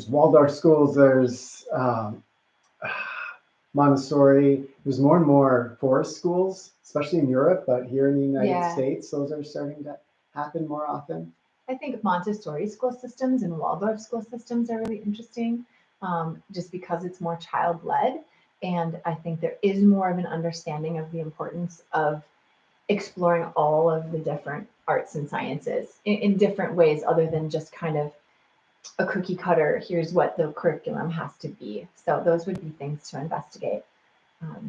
Waldorf schools, there's Montessori, there's more and more forest schools, especially in Europe, but here in the United States, those are starting to happen more often. I think Montessori school systems and Waldorf school systems are really interesting, just because it's more child-led. And I think there is more of an understanding of the importance of exploring all of the different arts and sciences in different ways, other than just kind of a cookie cutter, here's what the curriculum has to be. So those would be things to investigate.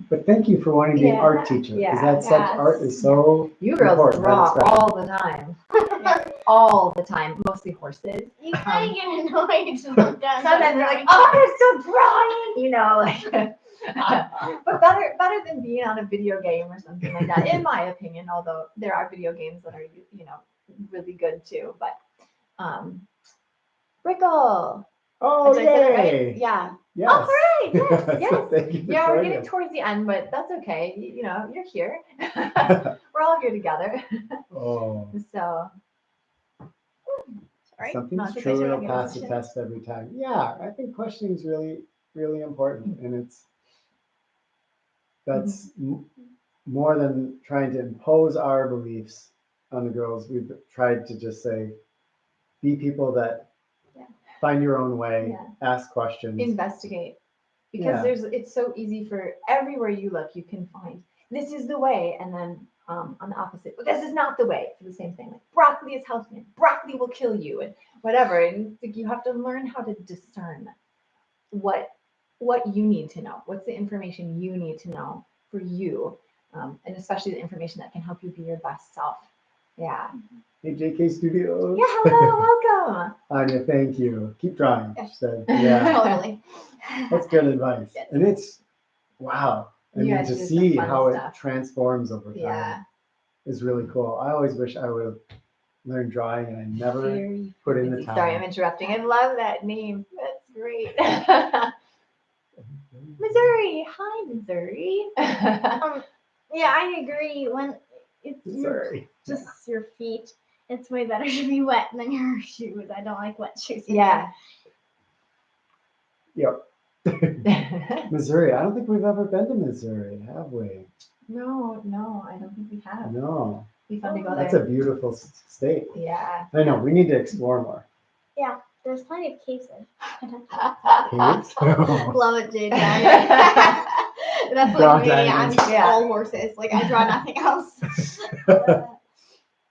But thank you for wanting to be an art teacher, because art is so You girls important. draw all the time. All the time, mostly horses. You kind of get annoyed sometimes. Sometimes they're like, oh, they're still drawing, you know, like. But better than being on a video game or something like that, in my opinion. Although there are video games that are, you know, really good too. But Rickle. Oh, Did I say that yay! right? Yeah. Yes. Oh, hooray! Yes, yes. Thank you for Yeah, we're joining getting us. towards the end, but that's okay. You know, you're here. We're all here together. Oh, So. Right? something's true, it'll pass the test every time. Yeah, I think questioning is really, really important, and that's more than trying to impose our beliefs on the girls. We've tried to just say, be people that find your own way, ask questions, investigate, because it's so easy for everywhere you look, you can find this is the way, and then on the opposite, but this is not the way for the same thing. Like broccoli is healthy, and broccoli will kill you, and whatever. And you have to learn how to discern what you need to know. What's the information you need to know for you, and especially the information that can help you be your best self. Yeah. Hey, JK Studios. Yeah. Hello. Welcome. Anya, thank you. Keep drawing. She said. Yeah. Totally. That's good advice. And it's wow. I mean, to see how it transforms over time is really cool. I always wish I would have learned drawing, and I never put in the time. Sorry, I'm interrupting. I love that name. That's great. Missouri. Hi, Missouri. Yeah, I agree. When it's just your feet, it's way better to be wet than your shoes. I don't like wet shoes. Yeah. Yep. Missouri. I don't think we've ever been to Missouri, have we? No, I don't think we have. No. It'd be fun to go there. That's a beautiful state. Yeah. I know. We need to explore more. Yeah, there's plenty of caves there. Caves? Love it, Jade. That's like me. I'm all horses. Like I draw nothing else.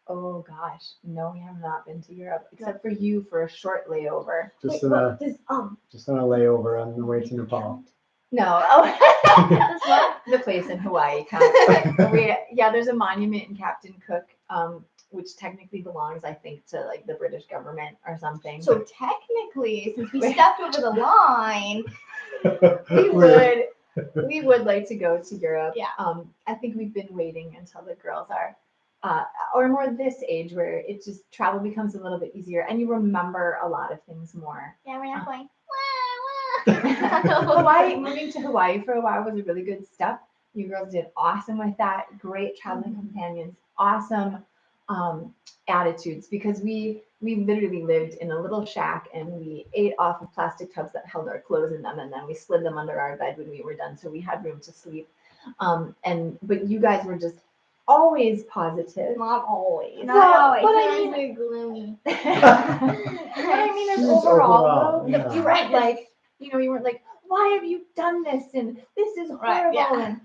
Oh gosh, no, we have not been to Europe except for you for a short layover. Just on a layover on the way to Nepal. No. Oh. That's what? The place in Hawaii. There's a monument in Captain Cook, which technically belongs, I think, to like the British government or something. So technically, since we stepped over the line, we would like to go to Europe. Yeah. I think we've been waiting until the girls are, or more this age where it just travel becomes a little bit easier and you remember a lot of things more. Yeah, we're not going. Hawaii, moving to Hawaii for a while was a really good step. You girls did awesome with that. Great traveling companions. Awesome attitudes, because we literally lived in a little shack and we ate off of plastic tubs that held our clothes in them, and then we slid them under our bed when we were done, so we had room to sleep. But you guys were just always positive. not always. Not always. but I Sometimes mean- we're gloomy. But I mean, She's overall, though, yeah. you weren't like, you weren't like, why have you done this? And this is horrible. Right, yeah. And,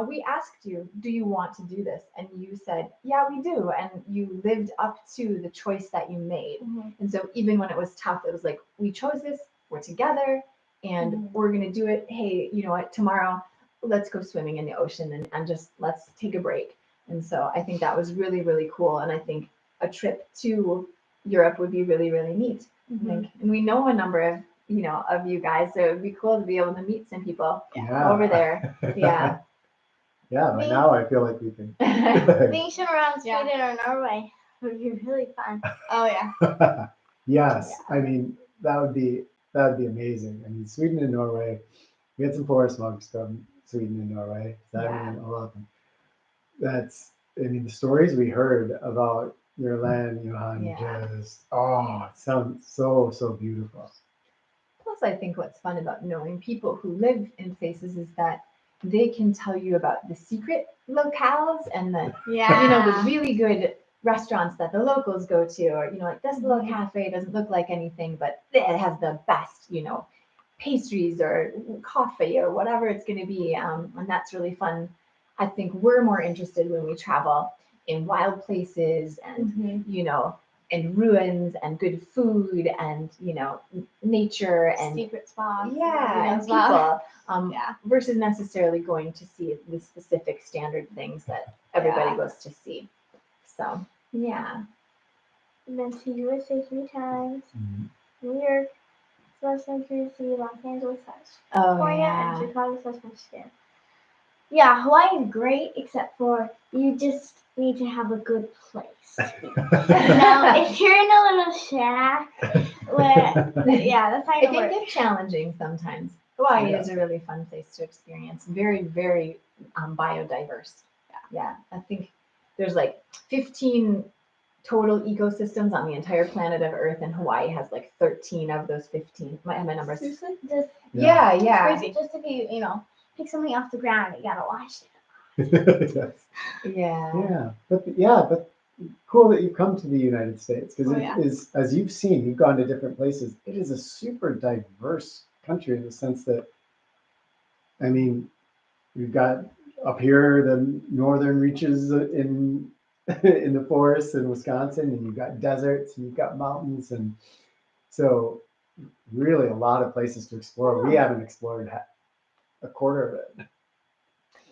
we asked you, do you want to do this? And you said, yeah, we do. And you lived up to the choice that you made. Mhm. And so even when it was tough, it was like, we chose this, we're together, and Mhm. we're going to do it. Hey, you know what, tomorrow, let's go swimming in the ocean and just let's take a break. And so I think that was really, really cool. And I think a trip to Europe would be really, really neat. I think. And we know a number of, of you guys, so it would be cool to be able to meet some people Yeah. over there. Yeah. Yeah, but now I feel like we can. Vacation around Yeah. Sweden or Norway would be really fun. Oh yeah. Yes, I mean that would be amazing. I mean, Sweden and Norway. We had some forest monks from Sweden and Norway. Yeah. A lot of them. I mean, the stories we heard about your land, Johan, Yeah. just it sounds so beautiful. Plus, I think what's fun about knowing people who live in places is that they can tell you about the secret locales and the Yeah. the really good restaurants that the locals go to, or like this little cafe doesn't look like anything, but it has the best pastries or coffee or whatever it's going to be, and that's really fun. I think we're more interested when we travel in wild places and Mhm. and ruins and good food and nature and Secret spots. and as well. people, Yeah. versus necessarily going to see the specific standard things that everybody Yeah. goes to see. So yeah. I've been to USA 3 times. Mhm. New York, Washington, D.C., Los Angeles, Oh California, and Chicago, Michigan. Yeah, Hawaii is great, except for you just need to have a good place. If you're in a little shack, that's how It you can work. get challenging sometimes. Hawaii Yeah. is a really fun place to experience. Very, very biodiverse. Yeah. I think there's like 15 total ecosystems on the entire planet of Earth, and Hawaii has like 13 of those 15. Might have my numbers. Seriously? Just Yeah. Crazy. just if you pick something off the ground, you gotta wash it. Yes. Yeah. But cool that you come to the United States, because Oh, it yeah. is, as you've seen, you've gone to different places. It is a super diverse country in the sense that, I mean, we've got up here the northern reaches in in the forests in Wisconsin, and you've got deserts and you've got mountains, and so really a lot of places to explore. We haven't explored a quarter of it.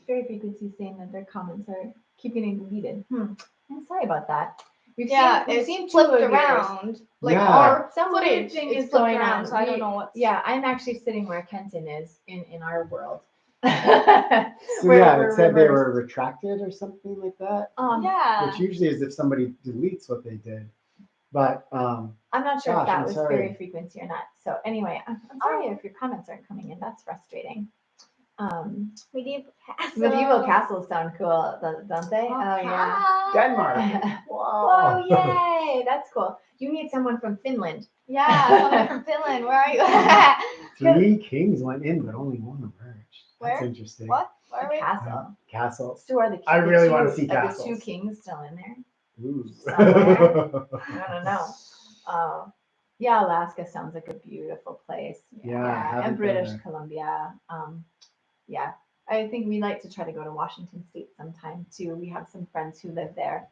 Very frequency saying that their comments are keeping it deleted. I'm sorry about that. We've It's seen two flipped of yours. around. Like Yeah. our Some weird footage thing is is flipped going around, on. so I don't know what's. Yeah, I'm actually sitting where Kenton is in our world. So Where it said they reversed. were retracted or something like that, Yeah. which usually is if somebody deletes what they did. But I'm not sure Gosh, if that I'm was sorry. very frequency or not. So anyway, I'm sorry if your comments aren't coming in. That's frustrating. Medieval castles sound cool, don't they? Oh yeah. Denmark. Whoa, yay! That's cool. You need someone from Finland. Yeah, someone from Finland. Where are you? 3 kings went in, but only 1 emerged. That's Where? interesting. What? Where are we? Castle. Castles. So are the I really wanna two- see are the castles. 2 kings still in there? Ooh. Somewhere. I don't know. Yeah, Alaska sounds like a beautiful place. Yeah, I haven't and been British there. Columbia. Yeah, I think we like to try to go to Washington State sometime too. We have some friends who live there,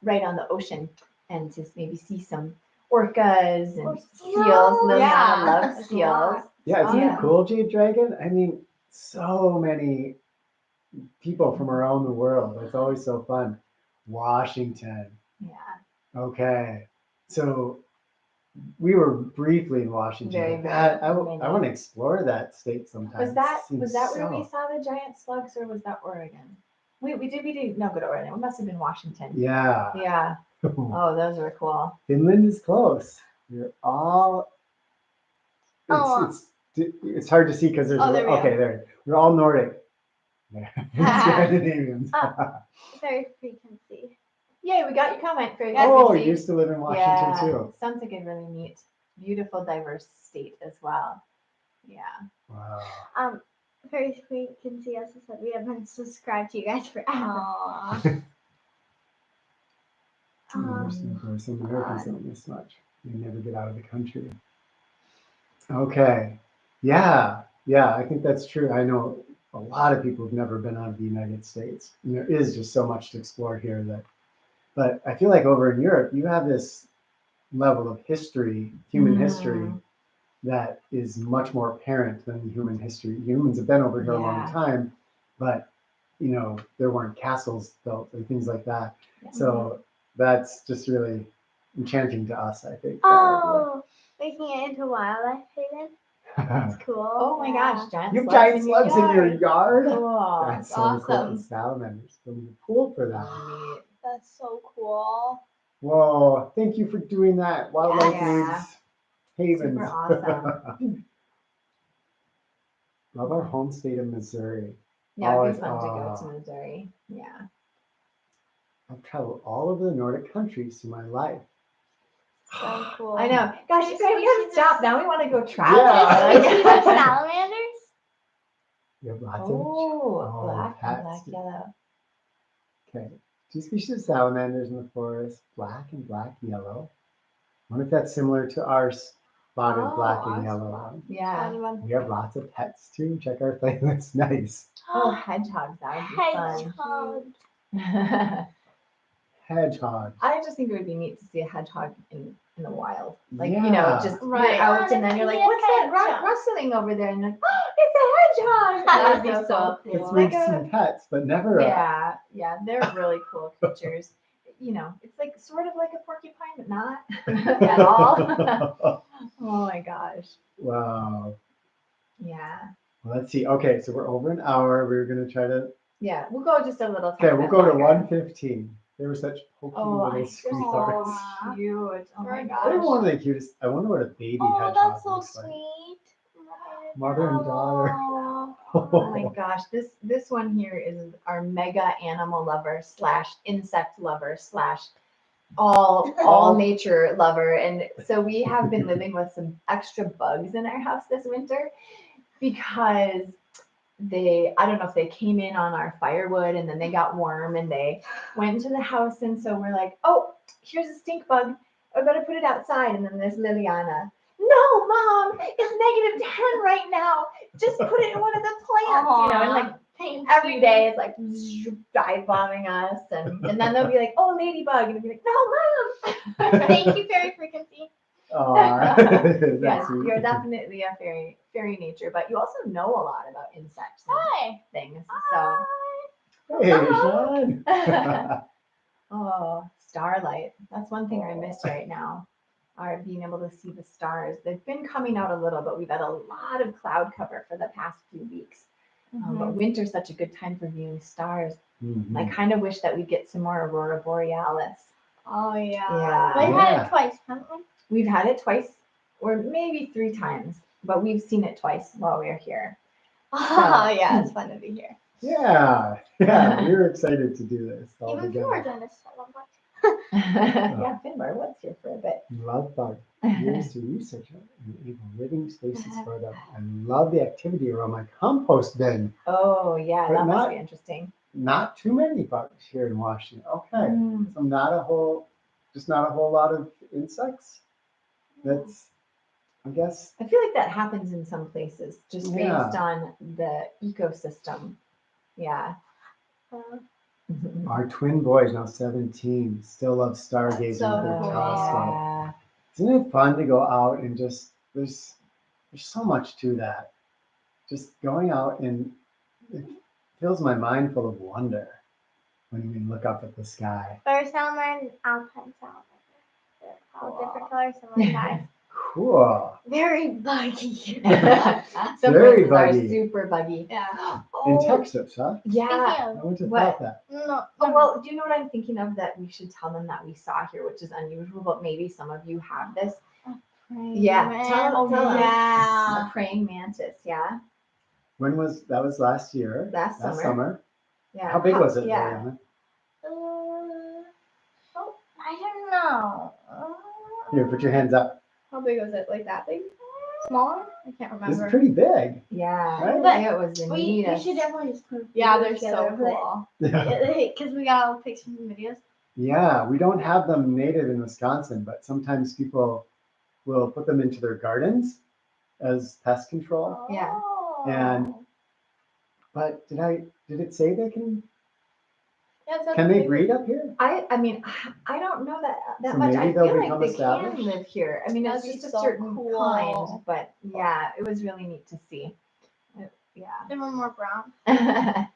right on the ocean, and to maybe see some orcas and Or seals. Liliana Yeah, loves there's a seals. lot. Yeah, isn't Yeah. it cool, Jade Dragon? I mean, so many people from around the world. It's always so fun. Washington. Yeah. Okay. So we were briefly in Washington. I want to explore that state sometime. Was that where we So- saw the giant slugs, or was that Oregon? We did not go to Oregon. It must have been Washington. Yeah. Yeah. Oh, those were cool. Finland is close. You're all. Oh. It's hard to see because there's Oh, there we go. okay there. We're all Nordic. Scandinavians. Fairy frequency. Yay, we got your comment. Very good. Oh, Chrissy. you used to live in Washington Yeah, too. sounds like a really neat, beautiful, diverse state as well. Yeah. Wow. Fairy frequency also said we have been subscribed to you guys forever. Aww. Of course, Americans don't miss much. They never get out of the country. Okay. Yeah. Yeah, I think that's true. I know a lot of people have never been out of the United States. And there is just so much to explore here but I feel like over in Europe, you have this level of history, human history, that is much more apparent than the human history. Humans have been over here a long Yeah. time, but there weren't castles built and things like that. Yeah. So that's just really enchanting to us, I think. Oh, making it into wildlife haven. That's cool. Oh my gosh, giant You have slugs giant slugs in your yard? Cool. That's so awesome. cool. Salamanders building a pool for them. Oh, neat. That's so cool. Whoa, thank you for doing that. Wildlife Yeah. needs havens. Super awesome. Love our home state of Missouri. Yeah, it'd Always- be fun to go to Missouri. Yeah. I've traveled all over the Nordic countries through my life. So cool. I know. Gosh, you Just guys, we gotta species stop. of- Now we want to go travel. Yeah. Species of salamanders. You have lots Oh, black and pets. black yellow. Okay. 2 species of salamanders in the forest, black and black yellow. I wonder if that's similar to our spotted Oh, black and ours yellow black. one. Yeah. We have lots of pets too. Check our playlist. Nice. Oh, hedgehogs. That would be Hedgehog. fun. Hedgehog. I just think it would be neat to see a hedgehog in the wild. Like, Yeah. just Right. you're out and then you're like, Yeah, what's that hedgehog. rustling over there? And you're like, oh, it's a hedgehog. That would be be so Because cool. we've Like seen pets, but never. Yeah, they're really cool creatures. It's like sort of like a porcupine, but not at all. Oh my gosh. Wow. Yeah. Well, let's see. Okay, so we're over an hour. We're gonna try to. Yeah, we'll go just a little. Okay, tiny we'll bit go to longer. 115. They were such poky Oh, little they're sweethearts. so cute. Oh my Very gosh. They're one of the cutest. I wonder what a baby Oh, hedgehog that's so looks like. sweet. Mother and daughter. Aw. Oh my gosh, this one here is our mega animal lover / insect lover / all nature lover. And so we have been living with some extra bugs in our house this winter because I don't know if they came in on our firewood and then they got warm and they went into the house. And so we're like, oh, here's a stink bug. I better put it outside. And then there's Liliana. No, Mom, it's -10 right now. Just put it in one of the plants, and like every day it's like dive bombing us, and then they'll be like, oh, ladybug, and they'll be like, no, Mom. Thank you, fairy frequency. Aw, Yes, that's sweet. you're definitely a fairy nature, but you also know a lot about insects and Hi. things. So, Hey, Sean. oh, starlight. That's one thing I miss right now. Are being able to see the stars. They've been coming out a little, but we've had a lot of cloud cover for the past few weeks. But winter's such a good time for viewing stars. Mhm. I kind of wish that we'd get some more aurora borealis. Oh yeah. Yeah. We've Yeah. had it twice, haven't we? We've had it twice, or maybe 3 times, but we've seen it twice while we were here. Oh yeah, it's fun to be here. Yeah, we were excited to do this all Even together. Flora joined us at one point. Yeah, Finbar was here for a bit. Love bug. Used to research it and enable living spaces for them. I love the activity around my compost bin. Oh yeah, But that must not- be interesting. Not too many bugs here in Washington. Okay, Mm. so not a whole lot of insects. That's, I guess. I feel like that happens in some places, just Yeah. based on the ecosystem. Yeah. Our twin boys, now 17, still love stargazing So with their cool. telescope. just going out, and it fills my mind full of wonder when we look up at the sky. Bear salamander and alpine salamander. They're all different colors, similar size. Cool. Very buggy. Some Very places are buggy. super buggy. Yeah. In Oh, Texas, huh? yeah. I Speaking wouldn't have What? thought that. No, Oh, well, do you know what I'm thinking of that we should tell them that we saw here, which is unusual, but maybe some of you have this? Yeah, tell them. Yeah. A praying mantis, yeah. When was that? Was last year? Last summer. Yeah. How big was it, Yeah. Liliana? Oh, I don't know. Here, put your hands up. How big was it? Like that big? Smaller? I can't It's remember. pretty big. Yeah. Right? But It was the We neatest. should definitely just put Yeah, videos they're so together, cool. Because we got all the pictures and videos. Yeah, we don't have them native in Wisconsin, but sometimes people will put them into their gardens as pest control. Yeah. Oh. And- But did it say they can Yeah, so they breed up here? I mean, I don't know that So much. maybe I they'll feel like become they established? can live here. I mean, it's That'd be just a so certain cool. kind, but yeah, it was really neat to see. They were more brown. Yeah.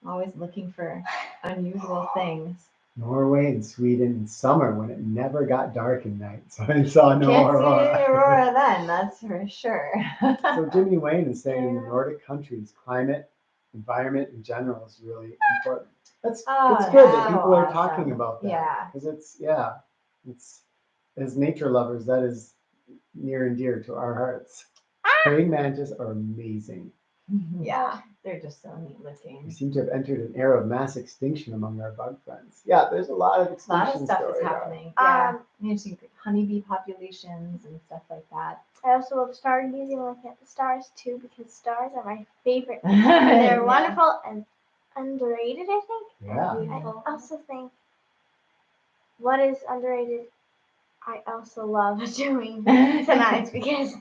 Always looking for unusual things. Norway and Sweden in summer when it never got dark at night. So I saw no Can't see aurora. the aurora then, that's for sure. So Jimmy Wayne is saying in the Nordic countries, climate, environment in general is really important. It's Oh, good that that's people are awesome. talking about that. Yeah. Because it's as nature lovers, that is near and dear to our hearts. Praying mantis are amazing. Yeah. They're just so neat We looking. seem to have entered an era of mass extinction among our bug friends. Yeah, there's a lot of A extinction lot of stuff is going on. happening. Yeah. Interesting honeybee populations and stuff like that. I also love stargazing, looking at the stars too, because stars are my favorite. And Yeah. they're wonderful and underrated, I think. Yeah. Beautiful. I also think what is underrated, I also love doing tonight because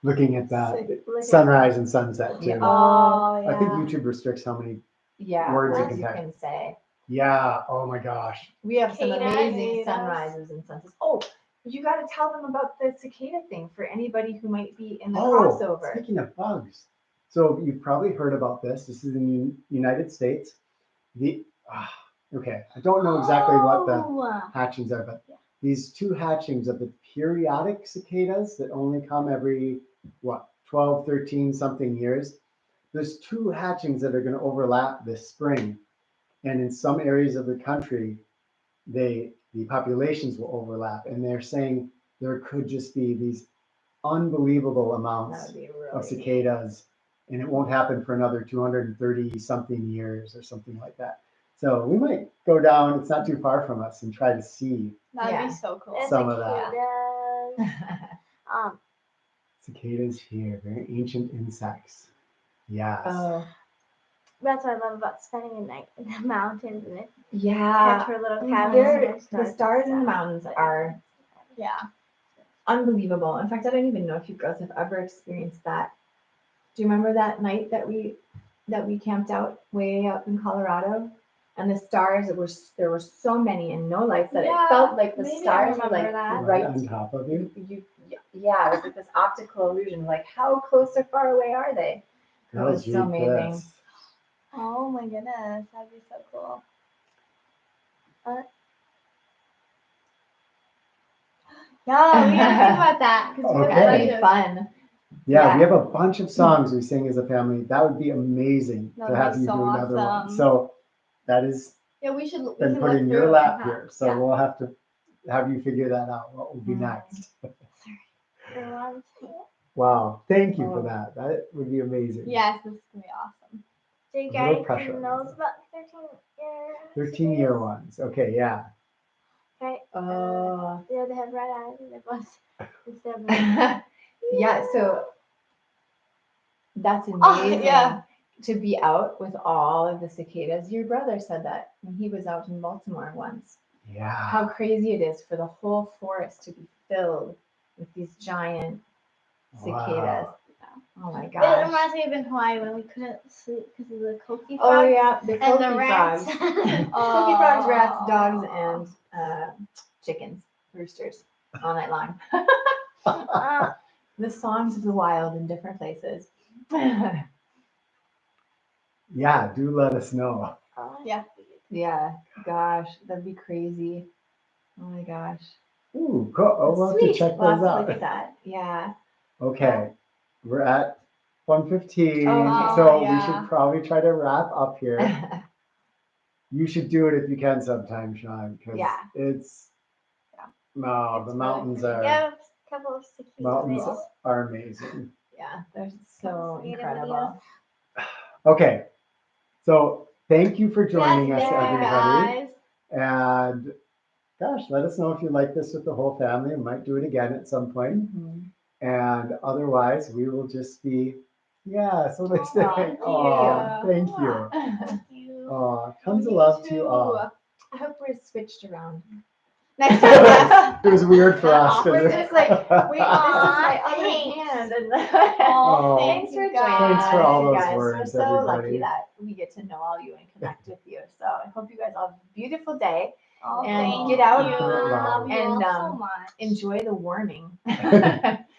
Looking at that look sunrise and sunset too. Yeah. Oh, yeah. I think YouTube restricts how many. Yeah, Words words you you can can say. Yeah. Oh my gosh. We have some Cicadas. amazing sunrises and sunsets. Oh, you got to tell them about the cicada thing for anybody who might be in the crossover. Speaking of bugs, so you've probably heard about this. This is in the United States. Okay, I don't know exactly what the Oh. hatchings are, but these two hatchings of the periodic cicadas that only come every 12, 13 something years. There's two hatchings that are going to overlap this spring, and in some areas of the country, the populations will overlap, and they're saying there could just be these unbelievable That amounts would be of really cicadas, and it won't happen for another 230 something years or something like that. So we might go down, it's not too far from us, and try to see That'd Yeah. be so cool. It's Some a of that. cute. cicadas here, very ancient insects. Yes. Oh, That's what I love about spending a night in the mountains and catch yeah. her little Mhm. cabins. The stars in the mountains are Yeah. unbelievable. In fact, I don't even know if you girls have ever experienced that. Do you remember that night that we camped out way up in Colorado? And the stars, there were so many and no lights that Yeah, it felt like the maybe I stars were remember like that. Right right. on top of you. Yeah, it was like this optical illusion. Like, how close or far away are they? That was Girls, so read amazing. this. Oh my goodness. That'd be so cool. Yeah, we gotta think about that. Because we Okay. have That'd a be bunch of fun. Yeah, Yeah. we have a bunch of songs we sing as a family. That would be amazing to That'd have be you so do another one. awesome. So that is Yeah, we should. We been can put look in through your it. lap here. So Yeah. we'll have to have you figure that out. What will be Mm. next? Everyone's Wow. Thank you for Oh. that. That would be amazing. Yes, this is gonna be awesome. Do you A little guys pressure. knows about 13-year? 13-year ones. Okay, yeah. Okay. Oh. Yeah, they have red eyes and they bust instead of Yeah, so that's amazing Oh, yeah. to be out with all of the cicadas. Your brother said that when he was out in Baltimore once. Yeah. How crazy it is for the whole forest to be filled with these giant cicadas. Wow. Oh my It gosh. reminds me of in Hawaii when we couldn't sleep because of the koki frogs. Oh yeah, the And koki the rats. frogs. Koki frogs, rats, dogs, and chickens, roosters all night long. The songs of the wild in different places. Yeah, do let us know. Yeah. Yeah, gosh, that'd be crazy. Oh my gosh. Ooh, cool. Oh, we'll have to Sweet. check We'll have those to look out. at that. Yeah. Okay, we're at 1:15, Oh, so we yeah. should probably try to wrap up here. You should do it if you can sometime, Sean, because Yeah. it's Yeah. no, It's the really mountains pretty. are Yeah, a couple of mountains videos. are amazing. Yeah, they're so Creative incredible. Okay, so thank you for joining us, Thank you, everybody. guys. And gosh, let us know if you like this with the whole family. We might do it again at some point. Mhm. And otherwise, we will just be, yeah, so they say, Thank oh, you. thank you. Thank you. Oh, tons of Me love to you too. all. I hope we're switched around. Next time, yes. It was weird for us. We're because- just like, wait, this is my Aw, other thanks. hand. And Oh, thanks for you joining Thanks for us, all you those guys. words, We're so everybody. lucky that we get to know all you and connect with you. So I hope you guys all have a beautiful day. Oh, And thank get out you. Wow. Love you and all so much. enjoy the warning.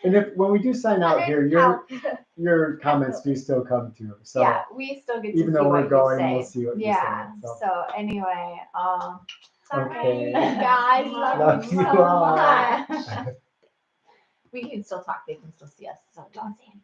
And if when we do sign out here, your comments do still come through. So yeah, we still get to even see though what we're you going, say. we'll see what Yeah. you say. So anyway, Okay. Guys, love Love you you so all. much. we can still talk. They can still see us. So don't say anything.